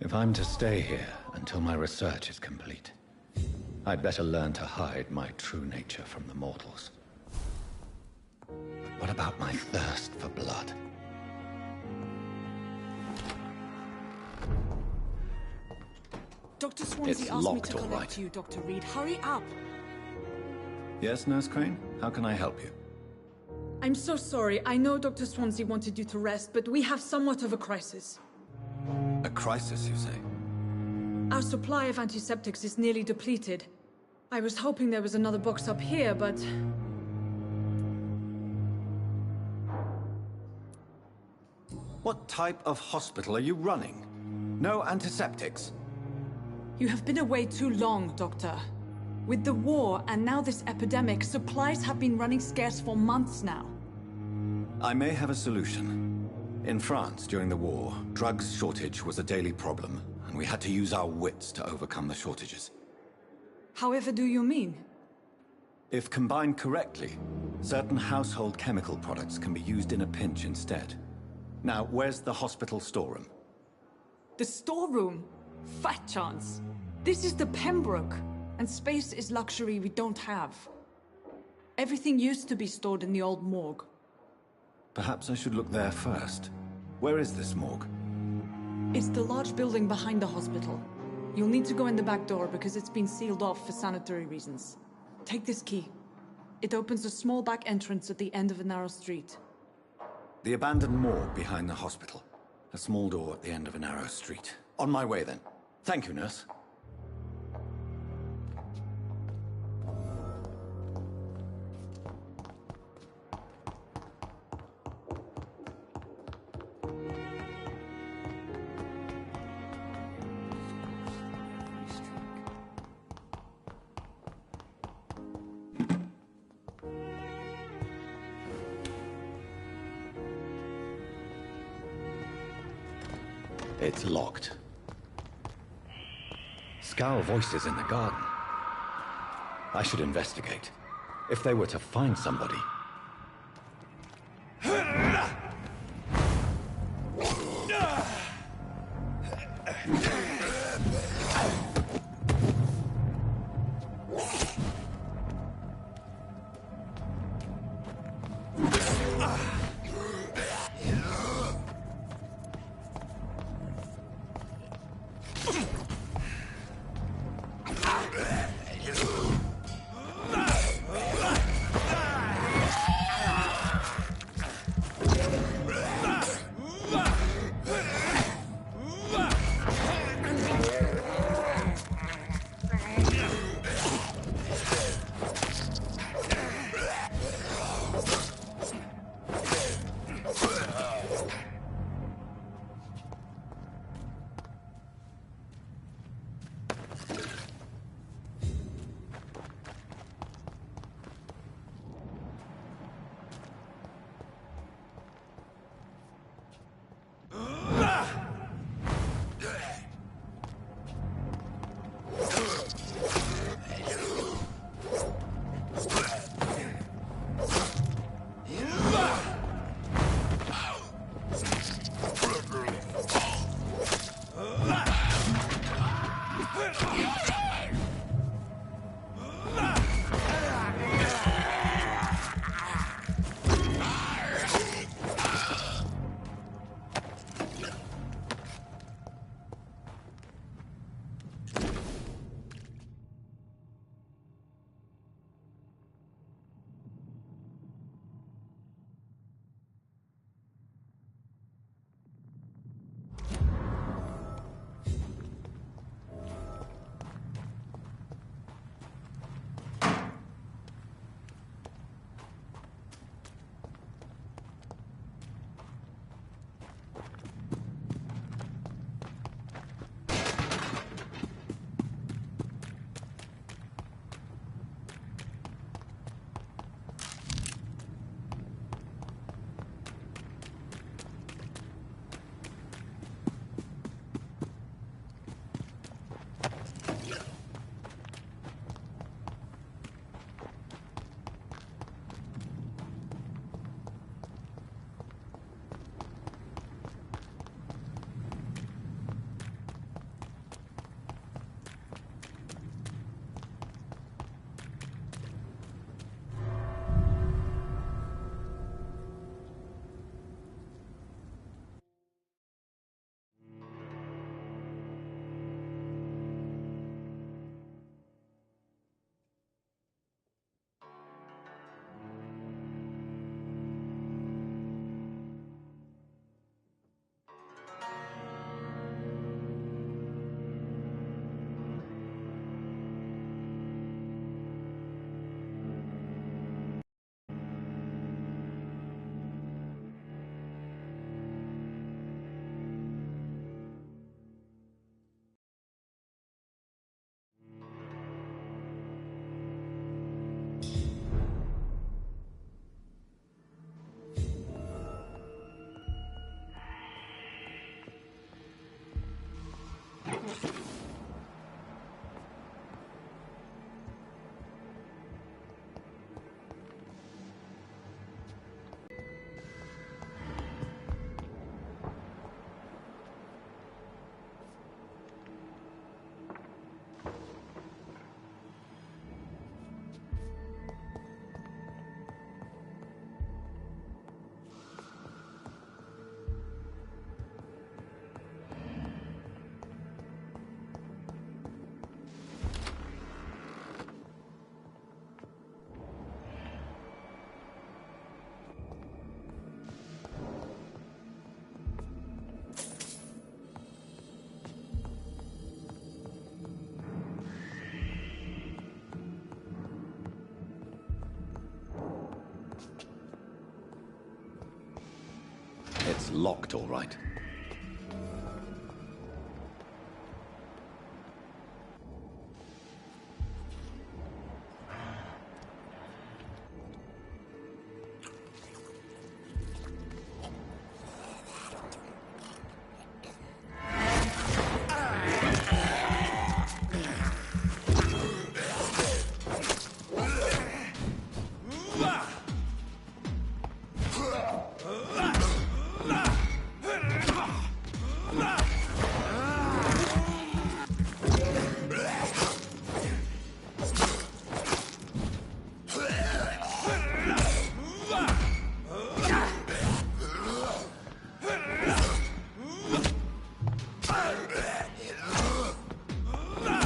If I'm to stay here until my research is complete, I'd better learn to hide my true nature from the mortals. But what about my thirst for blood? Dr. Swansea asked me to collect you, Dr. Reed. Hurry up! Yes, Nurse Crane? How can I help you? I'm so sorry. I know Dr. Swansea wanted you to rest, but we have somewhat of a crisis. A crisis, you say? Our supply of antiseptics is nearly depleted. I was hoping there was another box up here, but... What type of hospital are you running? No antiseptics? You have been away too long, Doctor. With the war and now this epidemic, supplies have been running scarce for months now. I may have a solution. In France, during the war, drugs shortage was a daily problem, and we had to use our wits to overcome the shortages. However do you mean? If combined correctly, certain household chemical products can be used in a pinch instead. Now, where's the hospital storeroom? The storeroom? Fat chance. This is the Pembroke, and space is luxury we don't have. Everything used to be stored in the old morgue. Perhaps I should look there first. Where is this morgue? It's the large building behind the hospital. You'll need to go in the back door because it's been sealed off for sanitary reasons. Take this key. It opens a small back entrance at the end of a narrow street. The abandoned morgue behind the hospital. A small door at the end of a narrow street. On my way then. Thank you, nurse. It's locked. Scowl voices in the garden. I should investigate. If they were to find somebody... It's locked, all right.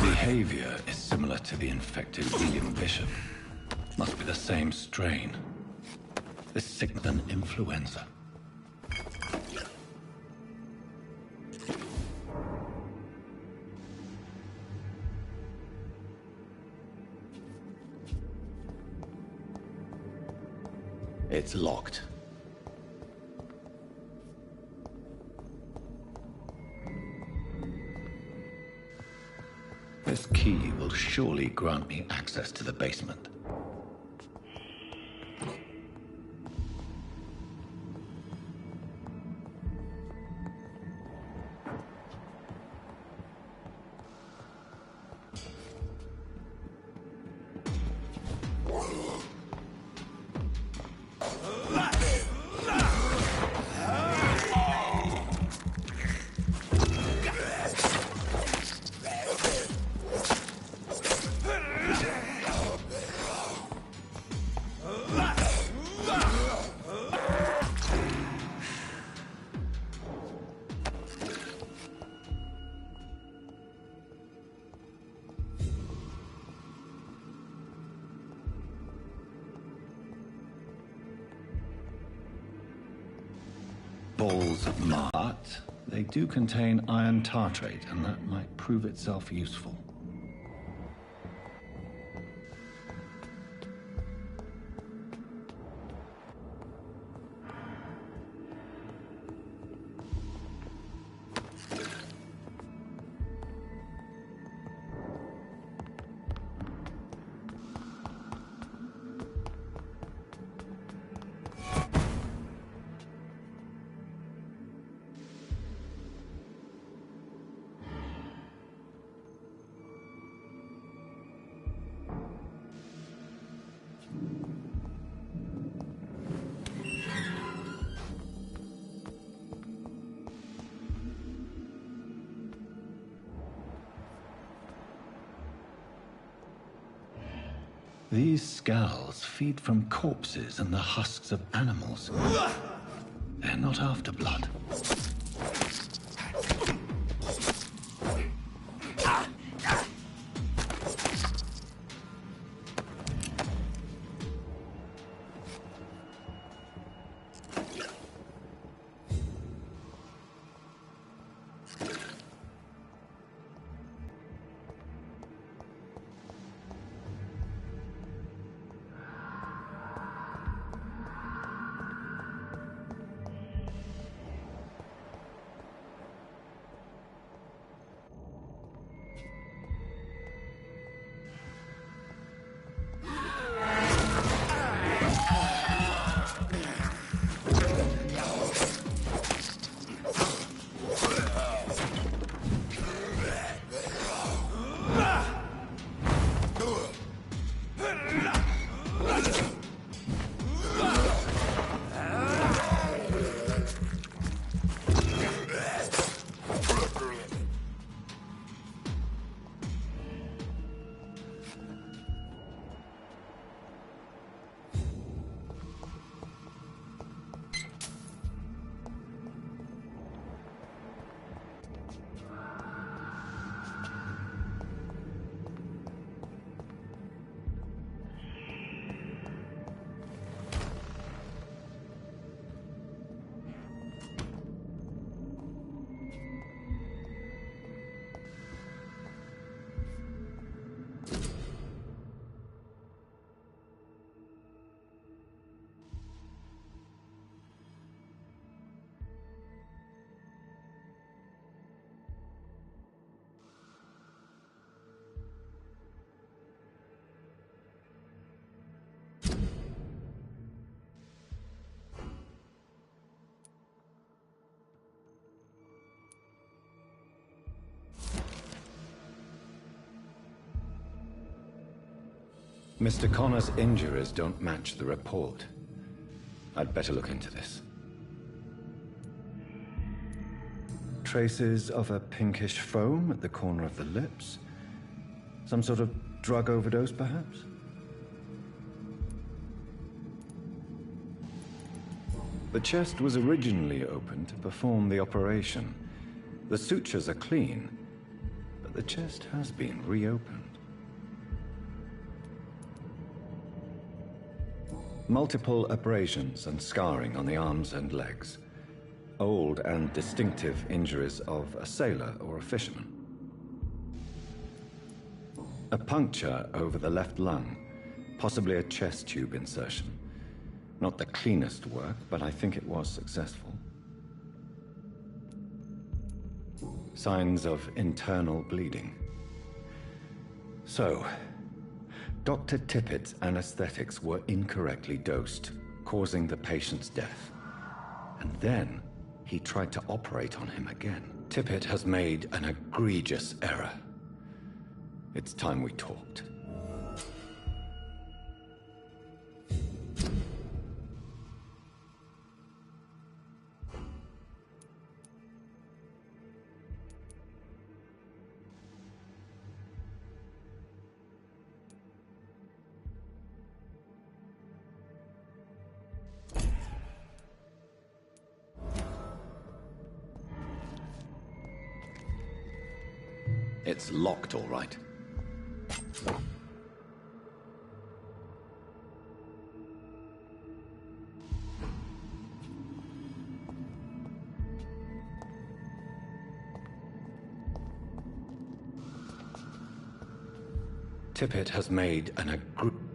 Behavior is similar to the infected William Bishop. Must be the same strain. This sick than influenza. It's locked. This key will surely grant me access to the basement. Balls of Mart. They do contain iron tartrate, and that might prove itself useful. These skulls feed from corpses and the husks of animals. They're not after blood. Mr. Connor's injuries don't match the report. I'd better look into this. Traces of a pinkish foam at the corner of the lips. Some sort of drug overdose, perhaps? The chest was originally opened to perform the operation. The sutures are clean, but the chest has been reopened. Multiple abrasions and scarring on the arms and legs. Old and distinctive injuries of a sailor or a fisherman. A puncture over the left lung, possibly a chest tube insertion. Not the cleanest work, but I think it was successful. Signs of internal bleeding. So, Dr. Tippett's anesthetics were incorrectly dosed, causing the patient's death. And then, he tried to operate on him again. Tippett has made an egregious error. It's time we talked. It's locked, all right. Tippett has made an agreement.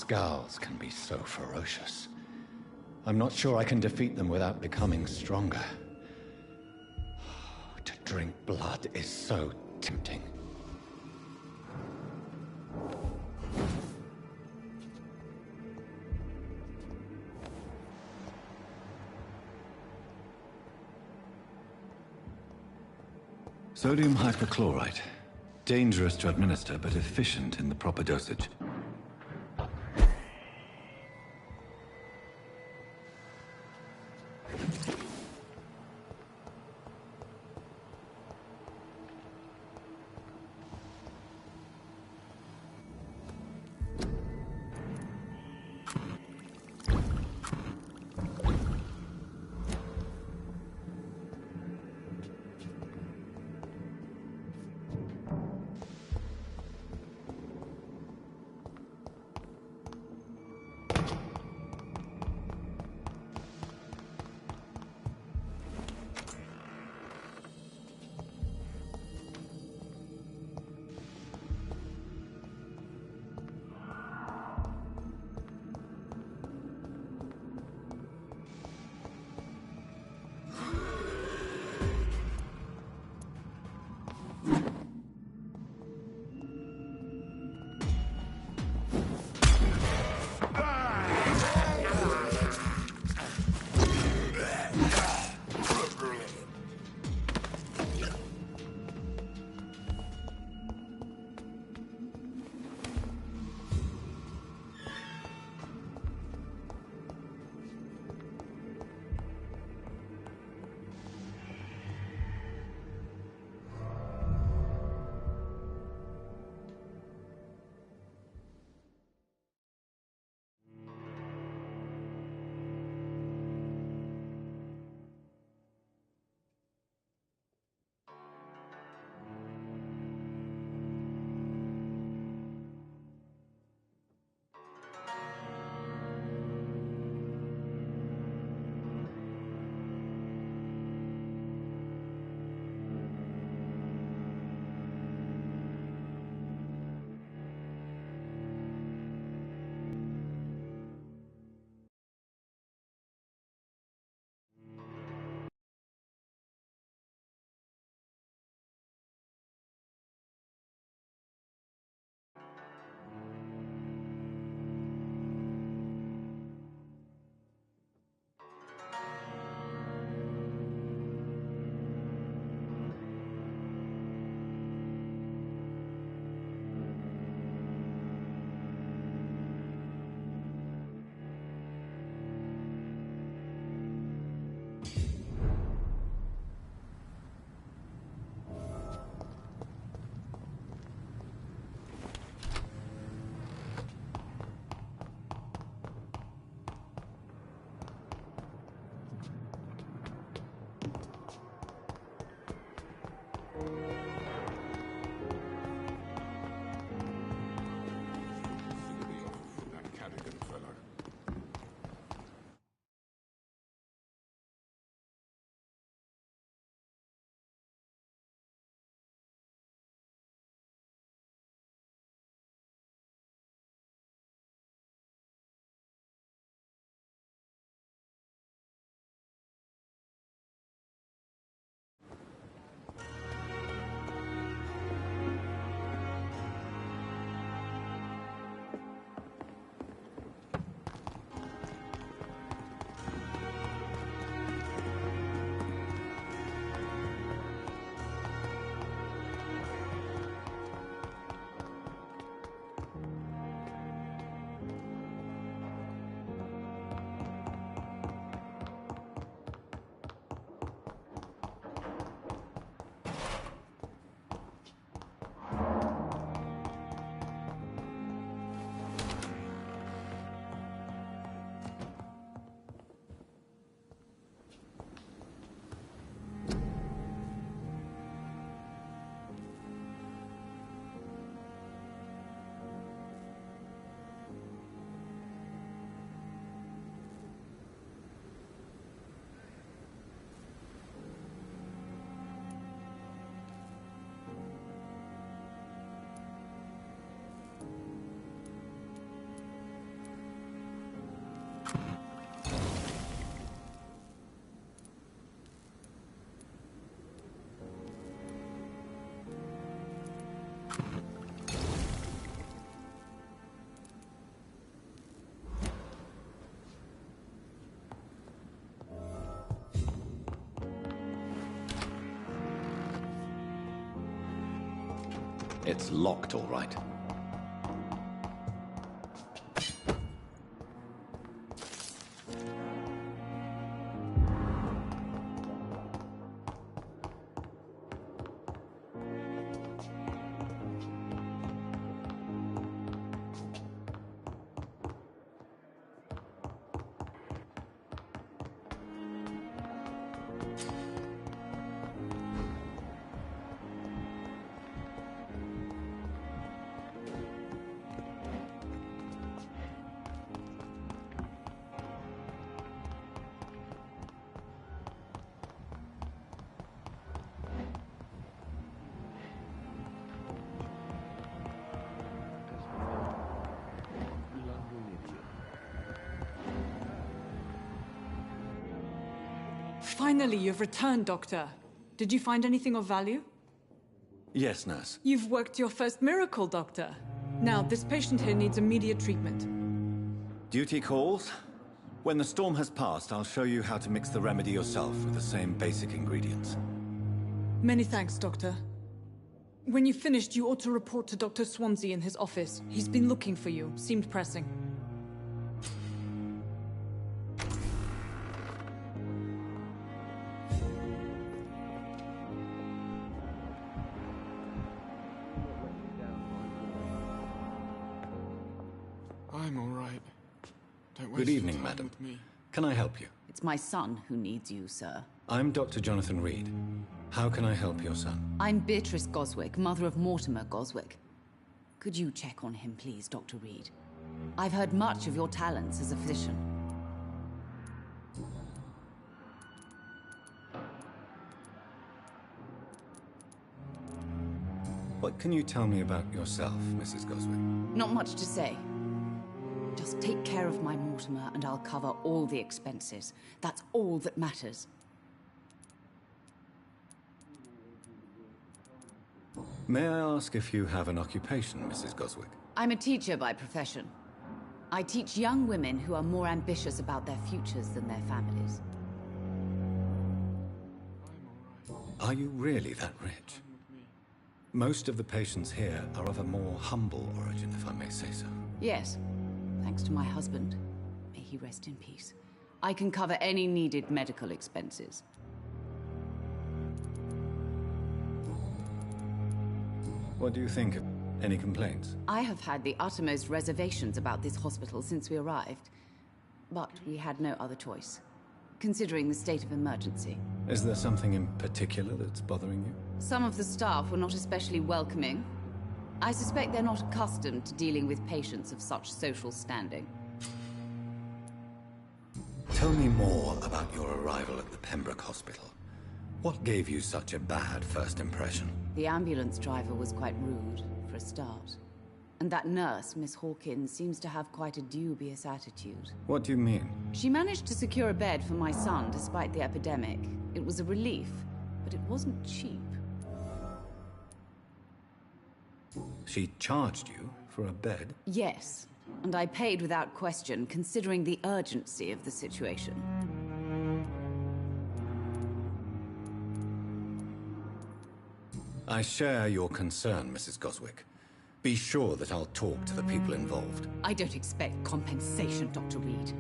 Skulls can be so ferocious. I'm not sure I can defeat them without becoming stronger. To drink blood is so tempting. Sodium hypochlorite. Dangerous to administer, but efficient in the proper dosage. It's locked, all right. Finally, you've returned, Doctor. Did you find anything of value? Yes, nurse. You've worked your first miracle, Doctor. Now, this patient here needs immediate treatment. Duty calls. When the storm has passed, I'll show you how to mix the remedy yourself with the same basic ingredients. Many thanks, Doctor. When you've finished, you ought to report to Dr. Swansea in his office. He's been looking for you. Seemed pressing. I'm all right. Don't waste Good your evening, time madam. with me. Can I help you? It's my son who needs you, sir. I'm Dr. Jonathan Reed. How can I help your son? I'm Beatrice Goswick, mother of Mortimer Goswick. Could you check on him, please, Dr. Reed? I've heard much of your talents as a physician. What can you tell me about yourself, Mrs. Goswick? Not much to say. Just take care of my Mortimer and I'll cover all the expenses. That's all that matters. May I ask if you have an occupation, Mrs. Goswick? I'm a teacher by profession. I teach young women who are more ambitious about their futures than their families. Are you really that rich? Most of the patients here are of a more humble origin, if I may say so. Yes, thanks to my husband. May he rest in peace. I can cover any needed medical expenses. What do you think? Any complaints? I have had the uttermost reservations about this hospital since we arrived. But we had no other choice, considering the state of emergency. Is there something in particular that's bothering you? Some of the staff were not especially welcoming. I suspect they're not accustomed to dealing with patients of such social standing. Tell me more about your arrival at the Pembroke Hospital. What gave you such a bad first impression? The ambulance driver was quite rude, for a start. And that nurse, Miss Hawkins, seems to have quite a dubious attitude. What do you mean? She managed to secure a bed for my son despite the epidemic. It was a relief, but it wasn't cheap. She charged you for a bed? Yes, and I paid without question, considering the urgency of the situation. I share your concern, Mrs. Goswick. Be sure that I'll talk to the people involved. I don't expect compensation, Dr. Reed.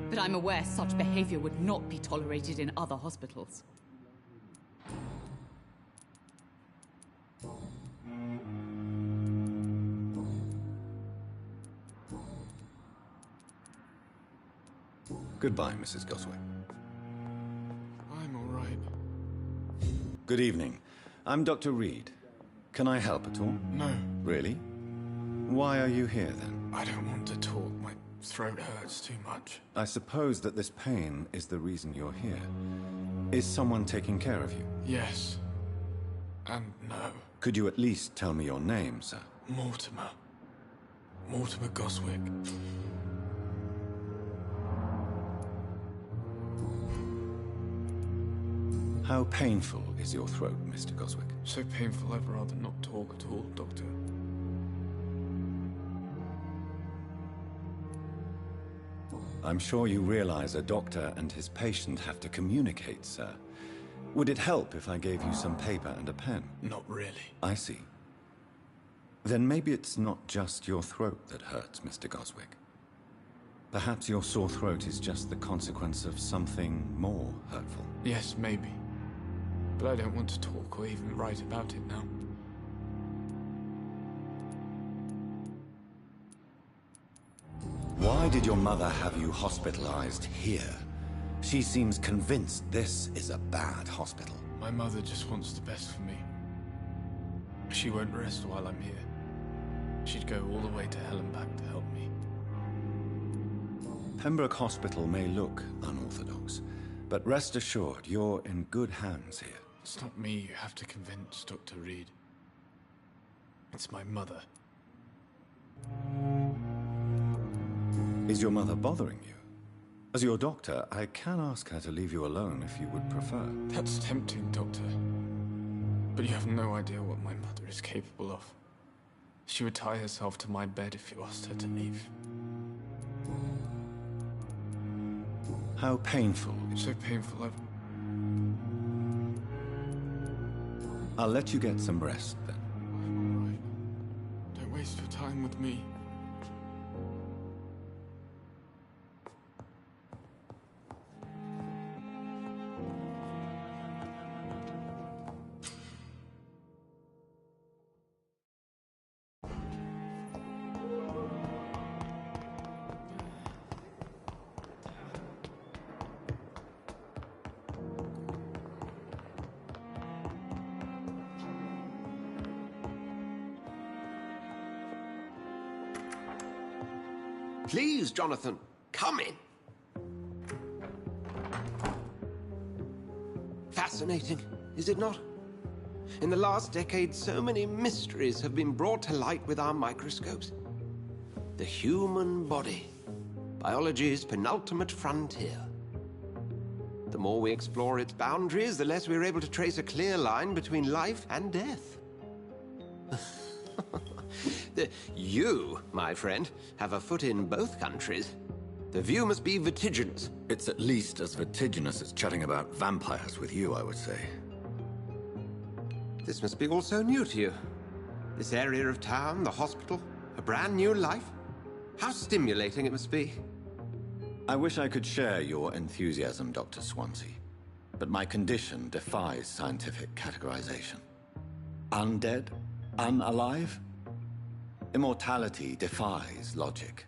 But I'm aware such behavior would not be tolerated in other hospitals. Goodbye, Mrs. Goswick. I'm all right. Good evening. I'm Dr. Reed. Can I help at all? No. Really? Why are you here, then? I don't want to talk. My throat hurts too much. I suppose that this pain is the reason you're here. Is someone taking care of you? Yes. And no. Could you at least tell me your name, sir? Mortimer. Mortimer Goswick. How painful is your throat, Mr. Goswick? So painful I'd rather not talk at all, Doctor. I'm sure you realize a doctor and his patient have to communicate, sir. Would it help if I gave you some paper and a pen? Not really. I see. Then maybe it's not just your throat that hurts, Mr. Goswick. Perhaps your sore throat is just the consequence of something more hurtful. Yes, maybe. But I don't want to talk or even write about it now. Why did your mother have you hospitalized here? She seems convinced this is a bad hospital. My mother just wants the best for me. She won't rest while I'm here. She'd go all the way to hell and back to help me. Pembroke Hospital may look unorthodox, but rest assured, you're in good hands here. It's not me you have to convince, Dr. Reed. It's my mother. Is your mother bothering you? As your doctor, I can ask her to leave you alone if you would prefer. That's tempting, Doctor. But you have no idea what my mother is capable of. She would tie herself to my bed if you asked her to leave. How painful. So painful, I'll let you get some rest, then. I'm all right. Don't waste your time with me. Please, Jonathan, come in. Fascinating, is it not? In the last decade, so many mysteries have been brought to light with our microscopes. The human body, biology's penultimate frontier. The more we explore its boundaries, the less we're able to trace a clear line between life and death. You, my friend, have a foot in both countries. The view must be vertiginous. It's at least as vertiginous as chatting about vampires with you, I would say. This must be all so new to you. This area of town, the hospital, a brand new life. How stimulating it must be. I wish I could share your enthusiasm, Dr. Swansea, but my condition defies scientific categorization. Undead? Unalive? Immortality defies logic.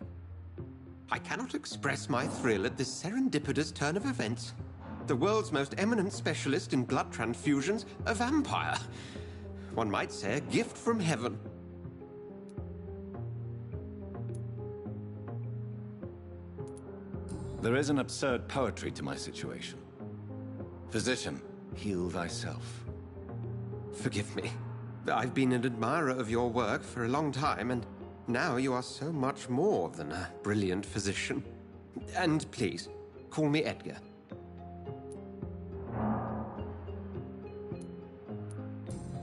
I cannot express my thrill at this serendipitous turn of events. The world's most eminent specialist in blood transfusions, a vampire. One might say a gift from heaven. There is an absurd poetry to my situation. Physician, heal thyself. Forgive me. I've been an admirer of your work for a long time, and now you are so much more than a brilliant physician. And please, call me Edgar.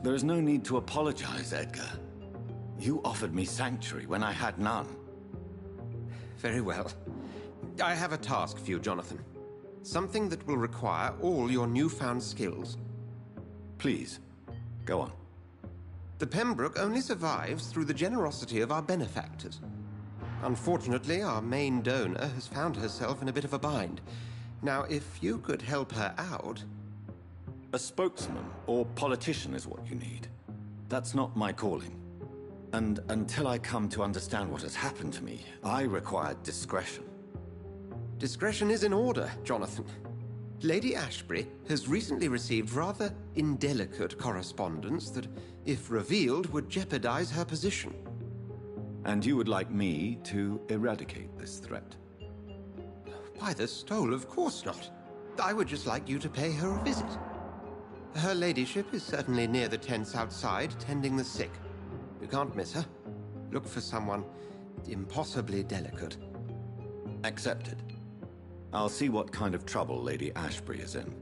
There is no need to apologize, Edgar. You offered me sanctuary when I had none. Very well. I have a task for you, Jonathan. Something that will require all your newfound skills. Please, go on. The Pembroke only survives through the generosity of our benefactors. Unfortunately, our main donor has found herself in a bit of a bind. Now, if you could help her out... A spokesman or politician is what you need. That's not my calling. And until I come to understand what has happened to me, I require discretion. Discretion is in order, Jonathan. Lady Ashbury has recently received rather indelicate correspondence that, if revealed, would jeopardize her position. And you would like me to eradicate this threat? By the stole, of course not. I would just like you to pay her a visit. Her ladyship is certainly near the tents outside, tending the sick. You can't miss her. Look for someone impossibly delicate. Accepted. I'll see what kind of trouble Lady Ashbury is in.